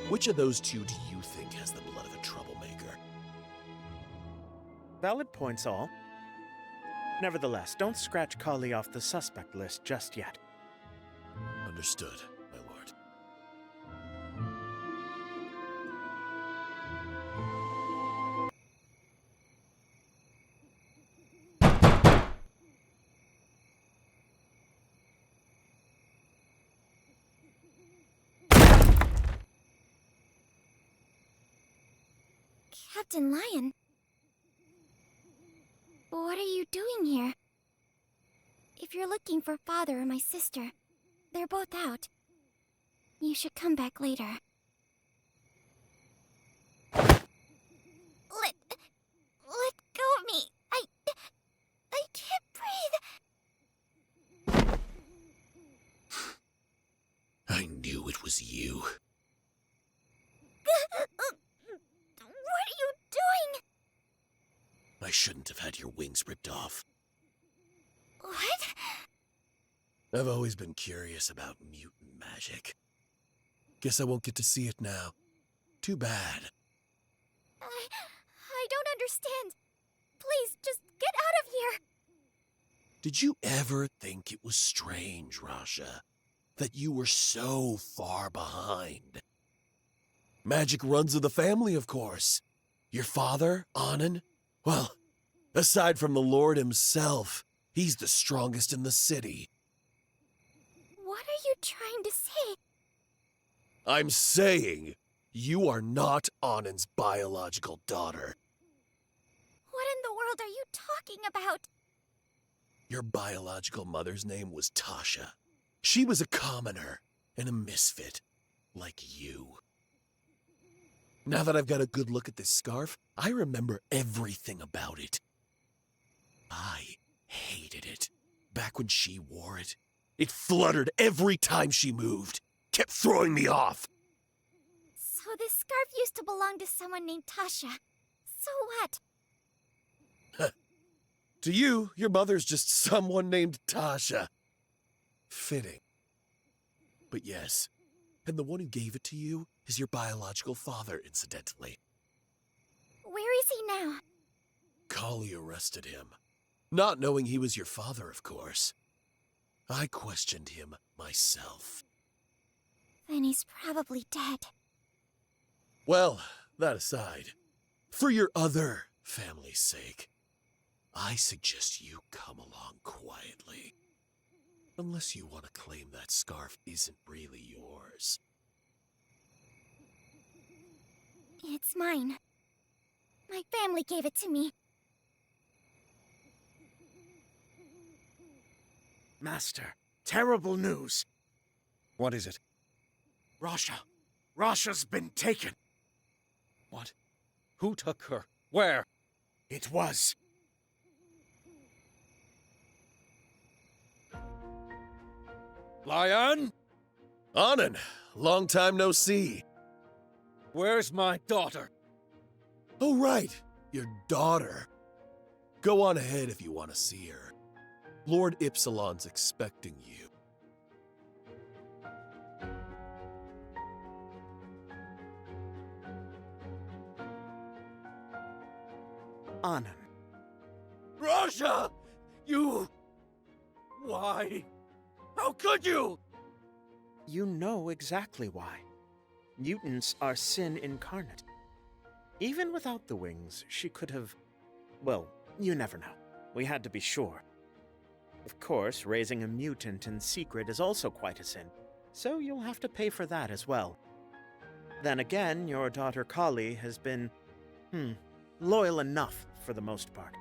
Which of those two do you think has the blood of a troublemaker? Valid points all. Nevertheless, don't scratch Khali off the suspect list just yet. Understood, my lord. Captain Lion. What are you doing here? If you're looking for Father or my sister, they're both out. You should come back later. Let go of me. I can't breathe. I knew it was you. What are you doing? I shouldn't have had your wings ripped off. What? I've always been curious about mutant magic. Guess I won't get to see it now. Too bad. I don't understand. Please, just get out of here. Did you ever think it was strange, Rasha, that you were so far behind? Magic runs in the family, of course. Your father, Anand, well, aside from the Lord himself, he's the strongest in the city. What are you trying to say? I'm saying you are not Anand's biological daughter. What in the world are you talking about? Your biological mother's name was Tasha. She was a commoner and a misfit, like you. Now that I've got a good look at this scarf, I remember everything about it. I hated it. Back when she wore it, it fluttered every time she moved. Kept throwing me off. So this scarf used to belong to someone named Tasha. So what? To you, your mother's just someone named Tasha. Fitting. But yes, and the one who gave it to you is your biological father, incidentally. Where is he now? Khali arrested him. Not knowing he was your father, of course. I questioned him myself. Then he's probably dead. Well, that aside, for your other family's sake, I suggest you come along quietly. Unless you want to claim that scarf isn't really yours. It's mine. My family gave it to me. Master, terrible news. What is it? Rasha's been taken. What? Who took her? Where? It was. Lion? Anand, long time no see. Where's my daughter? Oh, right, your daughter. Go on ahead if you want to see her. Lord Ipsilon's expecting you. Anand. Rasha! You... Why? How could you? You know exactly why. Mutants are sin incarnate. Even without the wings, she could have... Well, you never know. We had to be sure. Of course, raising a mutant in secret is also quite a sin, so you'll have to pay for that as well. Then again, your daughter Khali has been, loyal enough for the most part.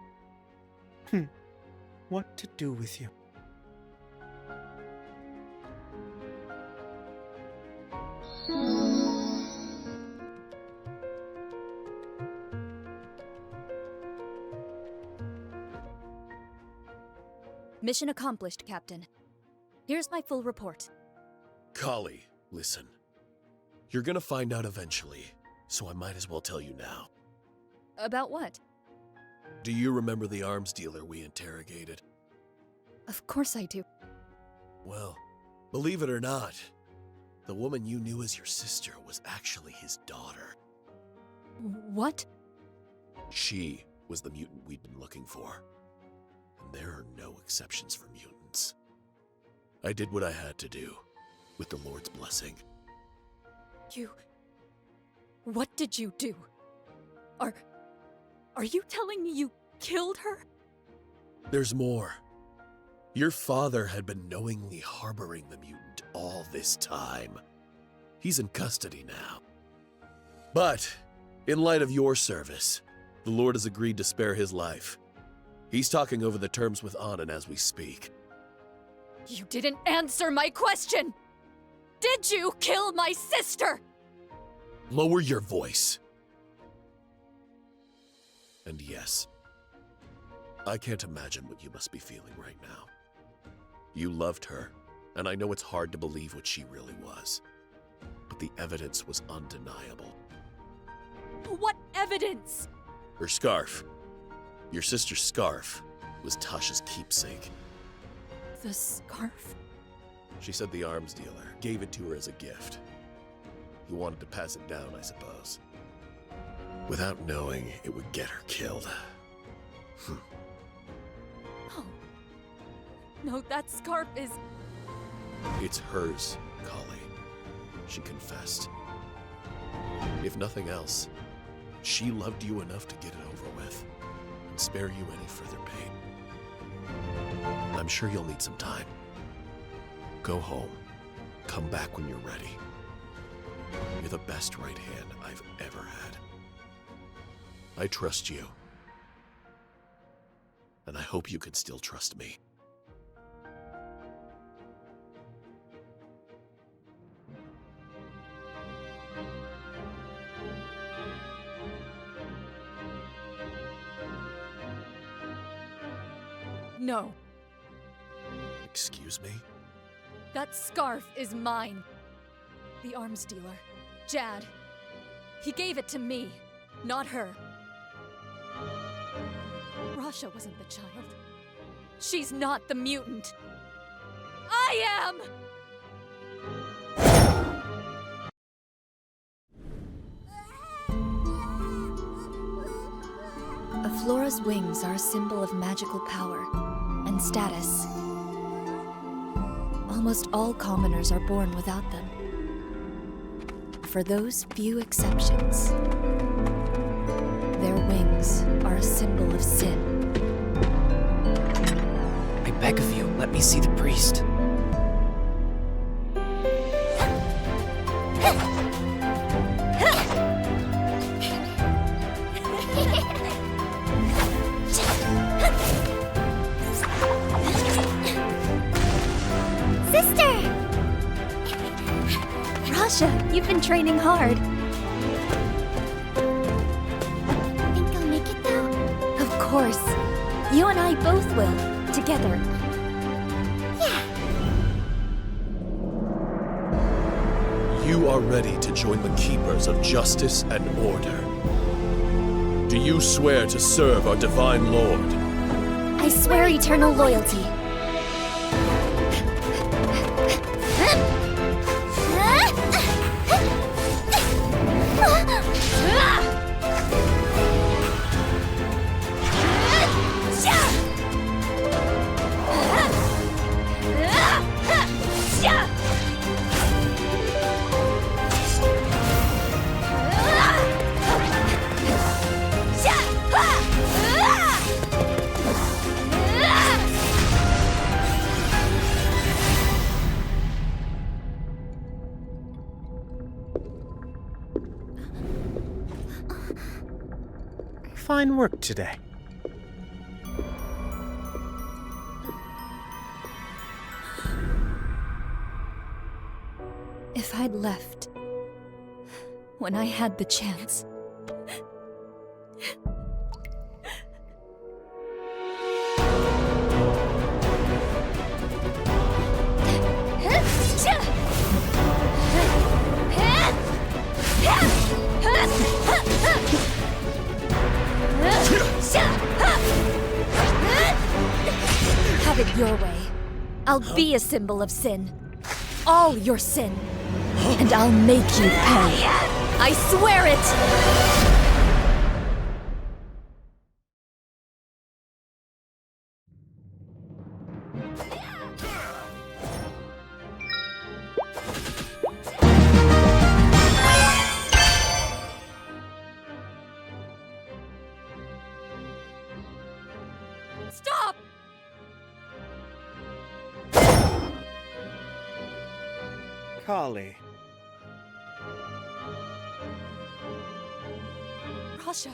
What to do with you? Mission accomplished, Captain. Here's my full report. Khali, listen. You're gonna find out eventually, so I might as well tell you now. About what? Do you remember the arms dealer we interrogated? Of course I do. Well, believe it or not, the woman you knew as your sister was actually his daughter. What? She was the mutant we'd been looking for. And there are no exceptions for mutants. I did what I had to do, with the Lord's blessing. What did you do? Are you telling me you killed her? There's more. Your father had been knowingly harboring the mutant all this time. He's in custody now. But, in light of your service, the Lord has agreed to spare his life. He's talking over the terms with Anand as we speak. You didn't answer my question! Did you kill my sister? Lower your voice. And yes, I can't imagine what you must be feeling right now. You loved her, and I know it's hard to believe what she really was. But the evidence was undeniable. What evidence? Her scarf. Your sister's scarf was Tasha's keepsake. The scarf? She said the arms dealer gave it to her as a gift. He wanted to pass it down, I suppose. Without knowing it would get her killed. Oh. No, that scarf is... It's hers, Khali. She confessed. If nothing else, she loved you enough to get it over with and spare you any further pain. I'm sure you'll need some time. Go home. Come back when you're ready. You're the best right hand I've ever had. I trust you. And I hope you can still trust me. No. Excuse me? That scarf is mine. The arms dealer, Jad. He gave it to me, not her. Rasha wasn't the child. She's not the mutant. I am! A flora's wings are a symbol of magical power and status. Almost all commoners are born without them. For those few exceptions, their wings are a symbol of sin. I beg of you, let me see the priest. Sister! Rasha, you've been training hard. Think I'll make it though? Of course. You and I both will, together. Yeah. You are ready to join the keepers of justice and order. Do you swear to serve our divine Lord? I swear eternal loyalty. fine work today. If I'd left when I had the chance. Have it your way. I'll be a symbol of sin. All your sin. And I'll make you pay. I swear it! Stop! Khali. Rasha.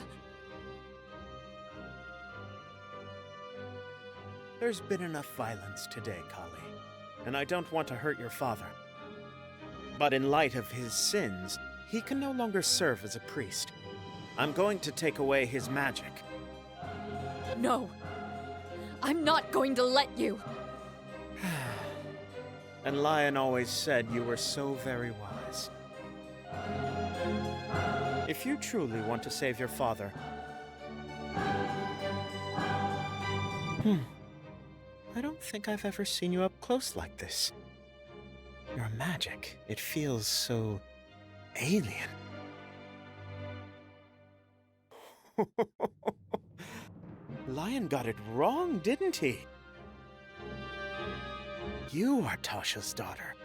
There's been enough violence today, Khali, and I don't want to hurt your father. But in light of his sins, he can no longer serve as a priest. I'm going to take away his magic. No. I'm not going to let you. And Lion always said you were so very wise. If you truly want to save your father... I don't think I've ever seen you up close like this. Your magic, it feels so... alien. Lion got it wrong, didn't he? You are Tasha's daughter.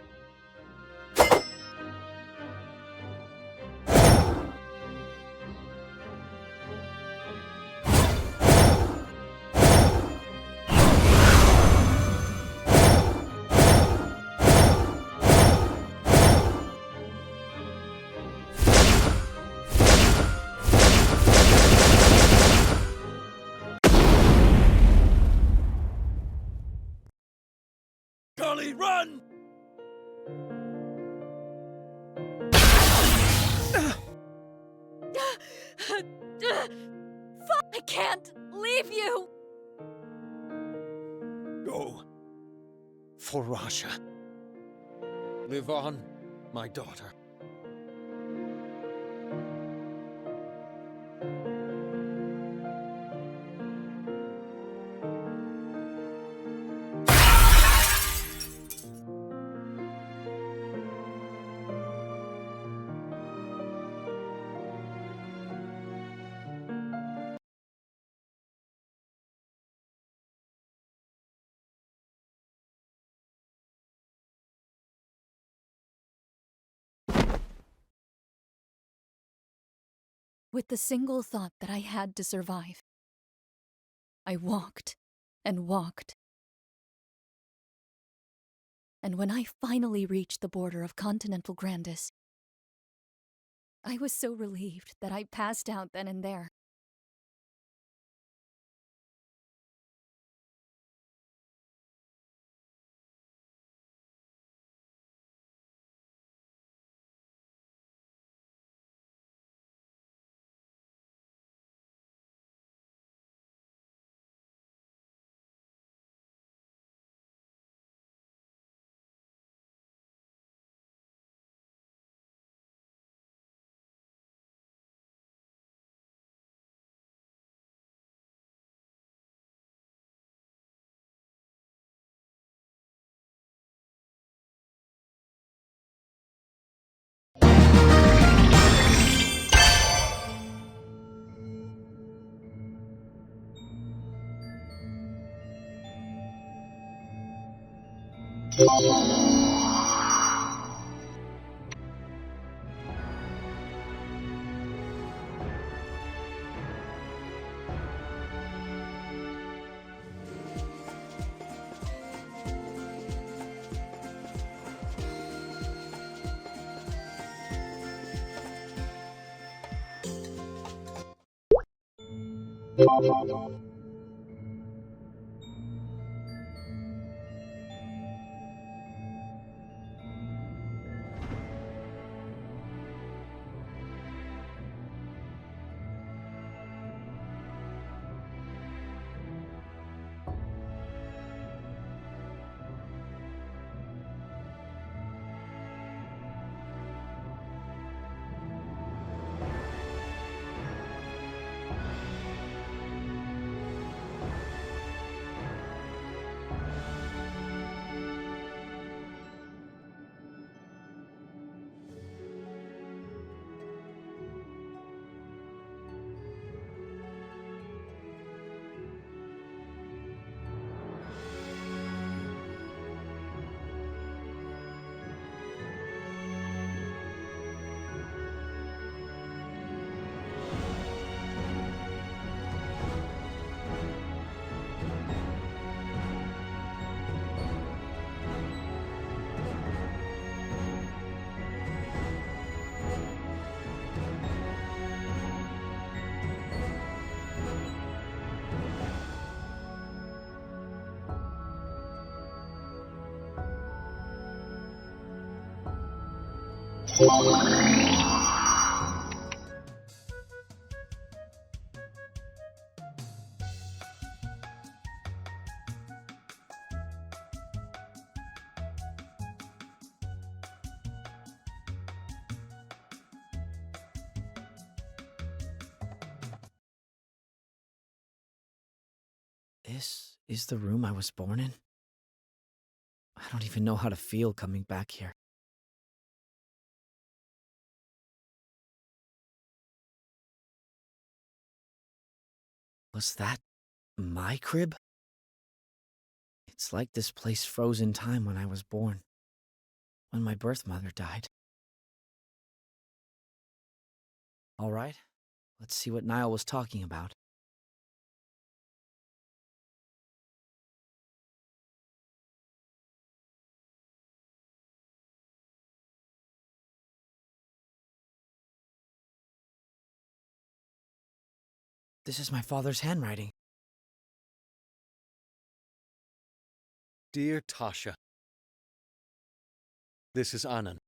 Khali, run! I can't leave you! Go. For Rasha. Live on, my daughter. With the single thought that I had to survive, I walked and walked. And when I finally reached the border of continental Grandis, I was so relieved that I passed out then and there. This is the room I was born in? I don't even know how to feel coming back here. Was that my crib? It's like this place froze in time when I was born, when my birth mother died. All right, let's see what Niall was talking about. This is my father's handwriting. Dear Tasha, this is Anand.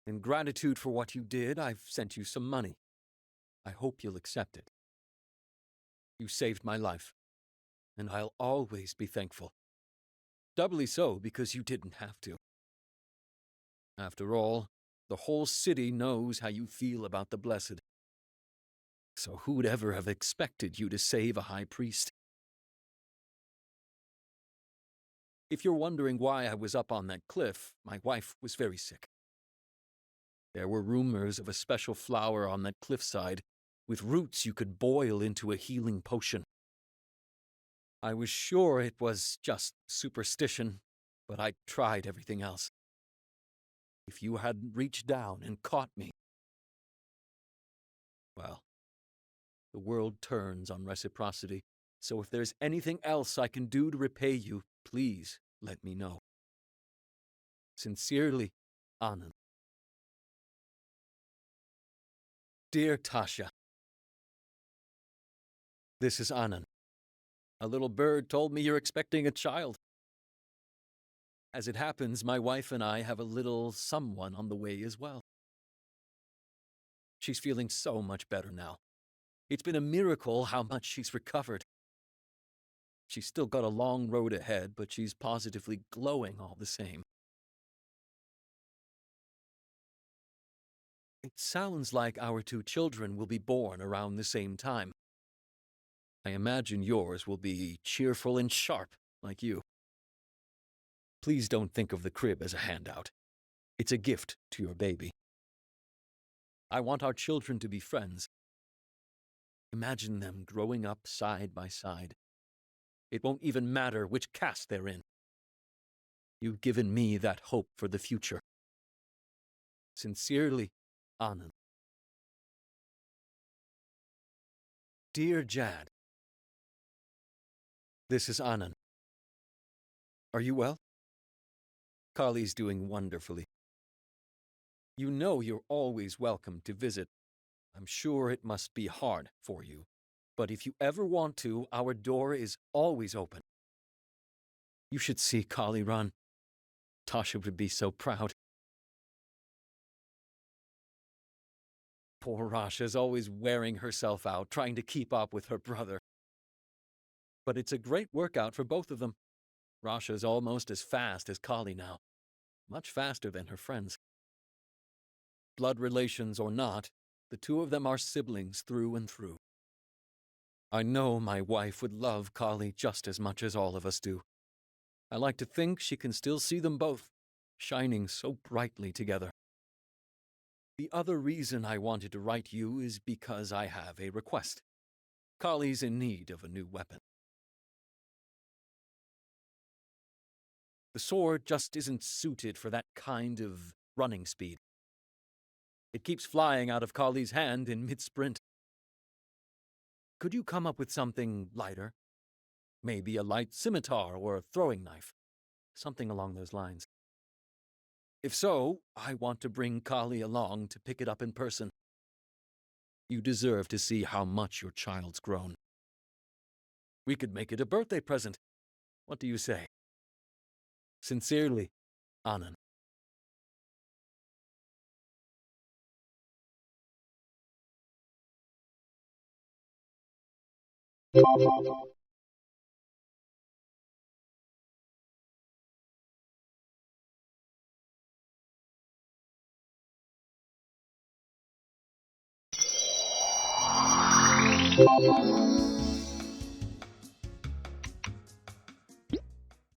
In gratitude for what you did, I've sent you some money. I hope you'll accept it. You saved my life, and I'll always be thankful. Doubly so because you didn't have to. After all, the whole city knows how you feel about the Blessed. So who'd ever have expected you to save a high priest? If you're wondering why I was up on that cliff, my wife was very sick. There were rumors of a special flower on that cliffside with roots you could boil into a healing potion. I was sure it was just superstition, but I tried everything else. If you hadn't reached down and caught me, well, the world turns on reciprocity, so if there's anything else I can do to repay you, please let me know. Sincerely, Anand. Dear Tasha, this is Anand. A little bird told me you're expecting a child. As it happens, my wife and I have a little someone on the way as well. She's feeling so much better now. It's been a miracle how much she's recovered. She's still got a long road ahead, but she's positively glowing all the same. It sounds like our 2 children will be born around the same time. I imagine yours will be cheerful and sharp, like you. Please don't think of the crib as a handout. It's a gift to your baby. I want our children to be friends. Imagine them growing up side by side. It won't even matter which caste they're in. You've given me that hope for the future. Sincerely, Anand. Dear Jad, this is Anand. Are you well? Khali's doing wonderfully. You know you're always welcome to visit. I'm sure it must be hard for you, But if you ever want to, our door is always open. You should see Khali run. Tasha would be so proud. Poor Rasha's always wearing herself out, trying to keep up with her brother. But it's a great workout for both of them. Rasha's almost as fast as Khali now. Much faster than her friends. Blood relations or not, the two of them are siblings through and through. I know my wife would love Khali just as much as all of us do. I like to think she can still see them both, shining so brightly together. The other reason I wanted to write you is because I have a request. Khali's in need of a new weapon. The sword just isn't suited for that kind of running speed. It keeps flying out of Khali's hand in mid-sprint. Could you come up with something lighter? Maybe a light scimitar or a throwing knife. Something along those lines. If so, I want to bring Khali along to pick it up in person. You deserve to see how much your child's grown. We could make it a birthday present. What do you say? Sincerely, Anand.